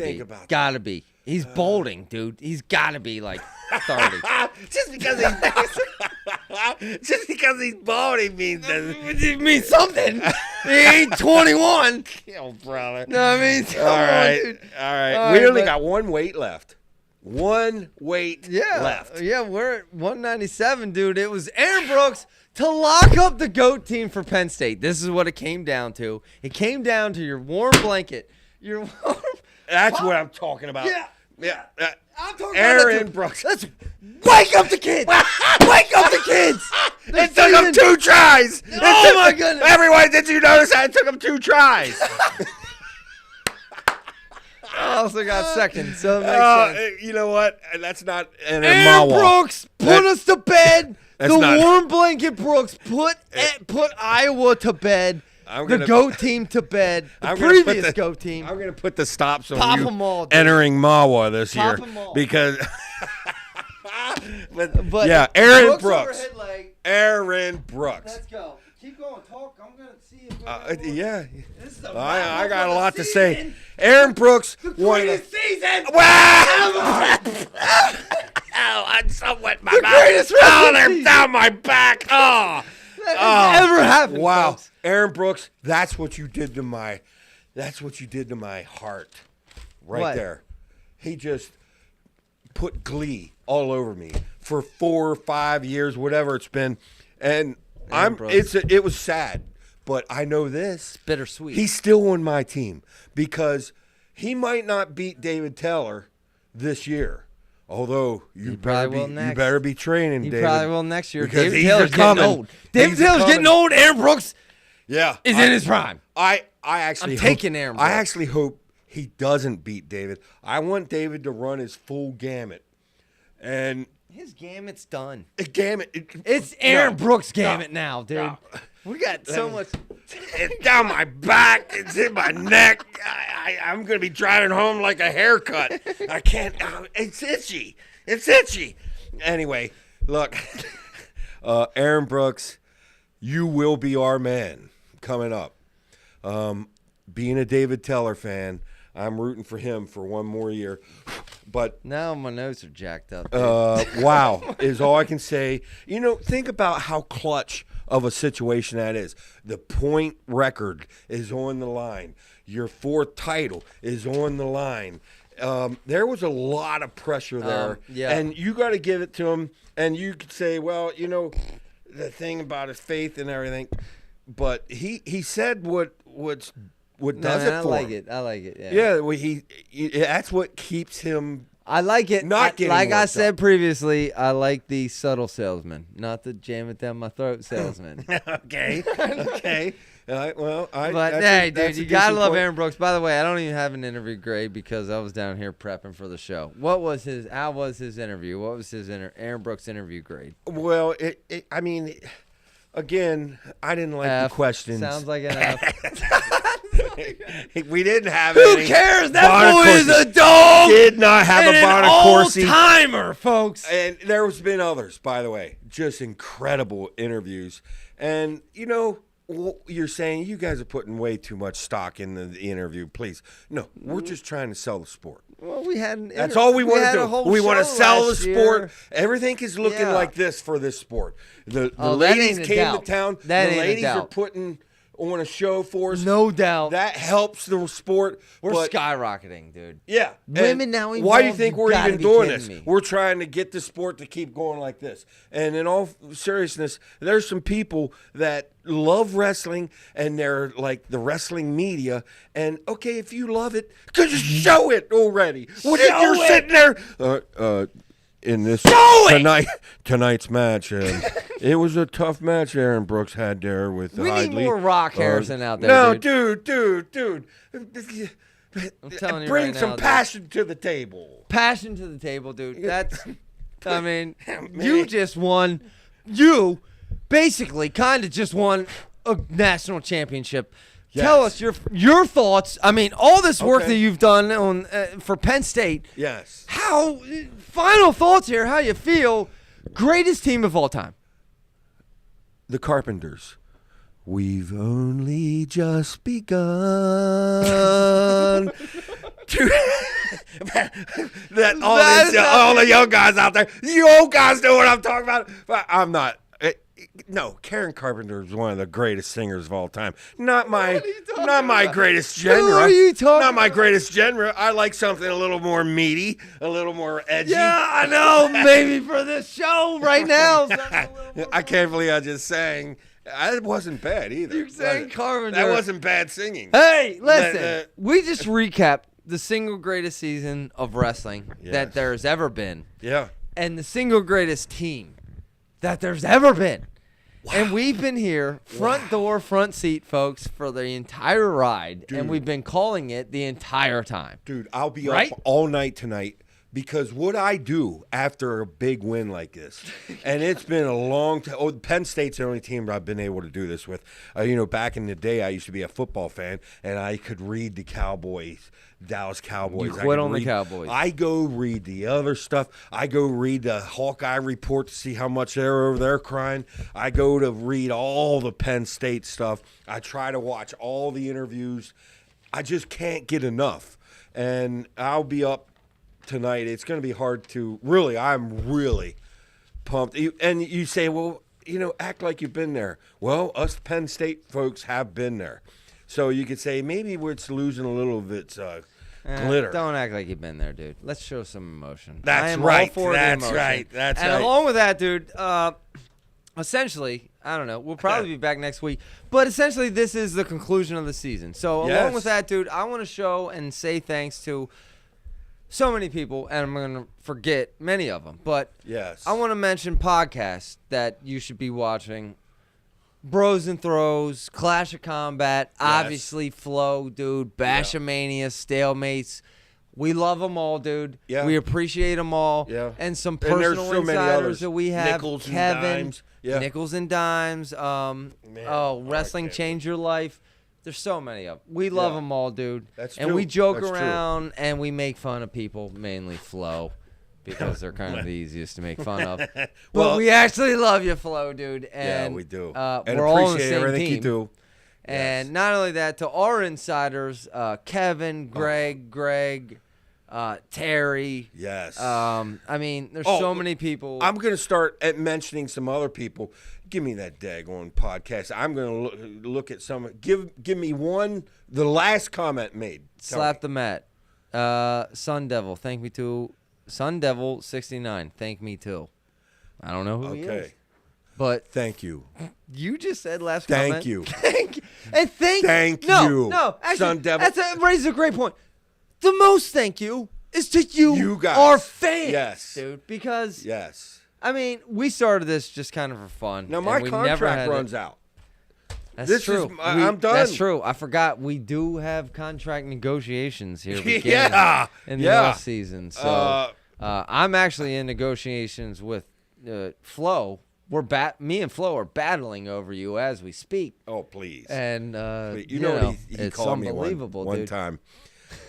be. He's bolding, dude. He's gotta be like 30. Just because he's balding means it means something. He ain't 21. Oh, brother. No, I mean, all right. We only got one weight left. One weight left. Yeah, we're at 197, dude. It was Aaron Brooks to lock up the GOAT team for Penn State. This is what it came down to. It came down to your warm blanket. That's what I'm talking about. Yeah. I'm talking Aaron about Brooks. Let's wake up the kids. Wake up the kids. It took them 2 tries. Oh, my goodness. Everyone, did you notice that? It took them 2 tries. I also got second, so it makes sense. You know what? That's not an Aaron Brooks put us to bed. Warm blanket Brooks put Iowa to bed. The GOAT team to bed. The previous GOAT team. I'm going to put the stops on Pop you them all, entering Mawa this year. Them all. Because but yeah, Aaron Brooks. Aaron Brooks. Let's go. Keep going. Talk. I'm going to see if yeah. This is I got a lot to say. Aaron Brooks won the season. Wow! I'm somewhat my mouth. They're down my back. That has ever happened. Wow. Folks. Aaron Brooks, that's what you did to my heart. Right there. He just put glee all over me for 4 or 5 years, whatever it's been. And it was sad, but I know this. It's bittersweet. He's still on my team because he might not beat David Taylor this year, Although you probably you better be training, he David. Probably will next year. Because David Taylor's getting old. David Taylor's getting old. Aaron Brooks is in his prime. I actually I'm taking Aaron Brooks. I actually hope he doesn't beat David. I want David to run his full gamut. And his gamut's done. It's Aaron Brooks' gamut now, dude. No. We got so much. It's down my back. It's in my neck. I'm going to be driving home like a haircut. I can't. It's itchy. It's itchy. Anyway, look, Aaron Brooks, you will be our man coming up. Being a David Teller fan, I'm rooting for him for one more year. But now my notes are jacked up. Wow, is all I can say. Think about how clutch of a situation that is. The point record is on the line. Your fourth title is on the line. There was a lot of pressure there. And you got to give it to him. And you could say, well, the thing about his faith and everything. But he said what does it for him. I like it. Yeah, well, that's what keeps him. I like it. Not getting like I said previously, I like the subtle salesman, not the jam it down my throat salesman. Okay. Well, hey, dude, you gotta love Aaron Brooks. By the way, I don't even have an interview grade because I was down here prepping for the show. How was his interview? What was his Aaron Brooks interview grade? Well, again, I didn't like the questions. Sounds like an F. We didn't have Who cares? That boy is a dog. Did not have a Bonacorsi. An old-timer, folks. And there's been others, by the way. Just incredible interviews. And, you're saying you guys are putting way too much stock in the interview. Please. No, we're just trying to sell the sport. Well, that's all we want to do. We want to sell the sport. Year. Everything is looking like this for this sport. The ladies came to town. The ladies are putting on a show for us. No doubt. That helps the sport. We're skyrocketing, dude. Yeah. Women now involved. Why do you think we're even doing this? Me. We're trying to get the sport to keep going like this. And in all seriousness, there's some people that love wrestling and they're like the wrestling media. And, okay, if you love it, just show it already. You're sitting there. In this tonight's match, and it was a tough match Aaron Brooks had there with we need more Rock Harrison out there. No, dude. I'm telling you bring right some now, passion to the table. Passion to the table, dude. That's, you just won. You basically kind of just won a national championship. Yes. Tell us your thoughts. All this work that you've done on for Penn State. Yes. Final thoughts here. How you feel? Greatest team of all time. The Carpenters. We've only just begun. All the young guys out there. You old guys know what I'm talking about. But I'm not. No, Karen Carpenter is one of the greatest singers of all time. Not my greatest genre. Who are you talking Not my greatest genre. I like something a little more meaty, a little more edgy. Yeah, I know. Maybe for this show right now. I can't believe I just sang. It wasn't bad either. You sang Carpenter. That wasn't bad singing. Hey, listen. We just recapped the single greatest season of wrestling that there's ever been. Yeah. And the single greatest team that there's ever been. Wow. And we've been here, front door, front seat, folks, for the entire ride. Dude. And we've been calling it the entire time. Dude, I'll be up all night tonight because what I do after a big win like this, and it's been a long time. Oh, Penn State's the only team I've been able to do this with. Back in the day, I used to be a football fan, and I could read the Dallas Cowboys. You quit on the Cowboys. I go read the other stuff. I go read the Hawkeye report to see how much they're over there crying. I go to read all the Penn State stuff. I try to watch all the interviews. I just can't get enough. And I'll be up tonight. It's going to be hard to really. I'm really pumped. And you say, well, act like you've been there. Well, us Penn State folks have been there. So you could say maybe it's losing a little of its glitter. Don't act like you've been there, dude. Let's show some emotion. That's right. That's right. And along with that, dude, essentially, I don't know. We'll probably be back next week. But essentially, this is the conclusion of the season. So along with that, dude, I want to show and say thanks to so many people, and I'm going to forget many of them. But yes, I want to mention podcasts that you should be watching. Bros and Throws, Clash of Combat, obviously Flow, dude, Bashamania, Stalemates. We love them all, dude. Yeah. We appreciate them all. Yeah. And some personal insiders that we have. Nickels Kevin, and Dimes. Yeah. Nickels and Dimes. Wrestling Changed Your Life. There's so many of them. We love them all, dude. That's and true. We joke around and we make fun of people, mainly Flo, because they're kind of the easiest to make fun of. But we actually love you, Flo, dude. And, yeah, we do. And we're all on the same everything team. You do. And not only that, to our insiders, Kevin, Greg, Terry. Yes. I mean, there's so many people. I'm going to start at mentioning some other people. Give me that daggone podcast. I'm going to look at some. Give me one. The last comment made. Slap the mat. Sun Devil. Thank me too. Sun Devil 69. Thank me too. I don't know who he is. But thank you. You just said last comment. Thank You. And thank you. No, actually, Sun Devil. That raises a great point. The most thank you is to you guys. Our fans. Yes. Dude. Because, yes. I mean, we started this just kind of for fun. Now, my contract runs out. That's true. I'm done. That's true. I forgot we do have contract negotiations here beginning in the off season. So I'm actually in negotiations with Flo. Me and Flo are battling over you as we speak. Oh, please. And you know what he it's called me unbelievable, one time.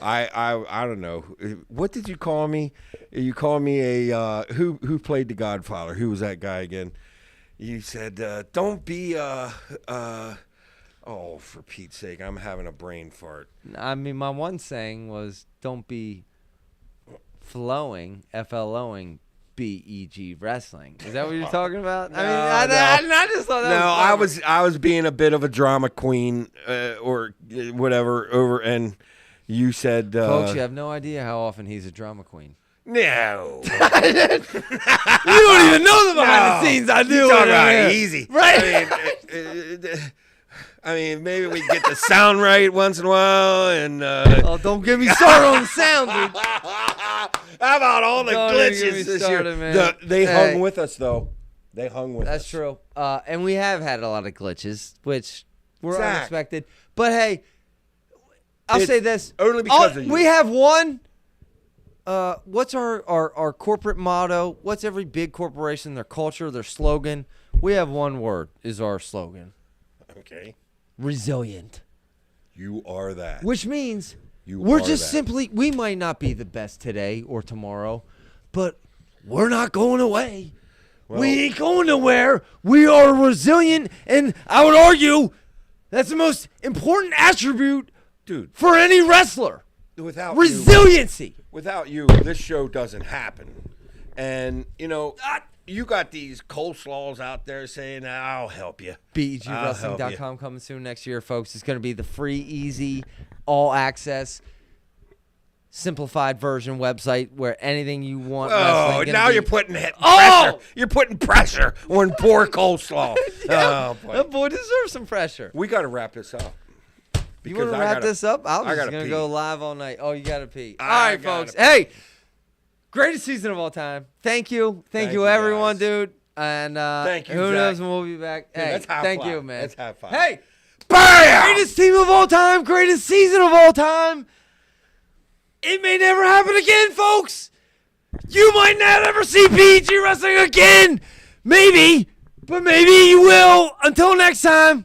I don't know. What did you call me? You called me a who played the Godfather? Who was that guy again? You said, "Don't be oh, for Pete's sake, I'm having a brain fart." I mean, my one saying was, "Don't be flowing, FLOing, BEG wrestling." Is that what you're talking about? No, I just thought that was I was being a bit of a drama queen or whatever over, and you said, folks, you have no idea how often he's a drama queen. No. You don't even know the behind the scenes I do. You talk about it easy. Right. I mean, maybe we get the sound right once in a while. And don't get me started on the sound, dude. How about all the glitches this year? Man. They hung with us, though. They hung with us. That's true. And we have had a lot of glitches, which were unexpected. But, hey, I'll say this. Only because of you. We have one. What's our corporate motto? What's every big corporation, their culture, their slogan? We have one word is our slogan. Okay. Resilient. You are that. Which means we're just simply, we might not be the best today or tomorrow, but we're not going away. Well, we ain't going nowhere. We are resilient, and I would argue that's the most important attribute, dude, for any wrestler. Without resiliency. Without you, this show doesn't happen. And, you got these coleslaws out there saying, "I'll help you." BEGWrestling.com coming soon next year, folks. It's going to be the free, easy, all-access, simplified version website where anything you want. Oh, now you're putting pressure. You're putting pressure on poor coleslaw. Yeah, boy. That boy deserves some pressure. We got to wrap this up. You want to wrap this up? I was just going to go live all night. Oh, you got to pee. All right, folks. Hey, greatest season of all time. Thank you. Thank you, everyone, guys. Dude. And thank you, who Zach. knows when we'll be back. Dude, hey, thank you, man. Let's have fun. Hey, bam! Greatest team of all time. Greatest season of all time. It may never happen again, folks. You might not ever see BEG wrestling again. Maybe, but maybe you will. Until next time.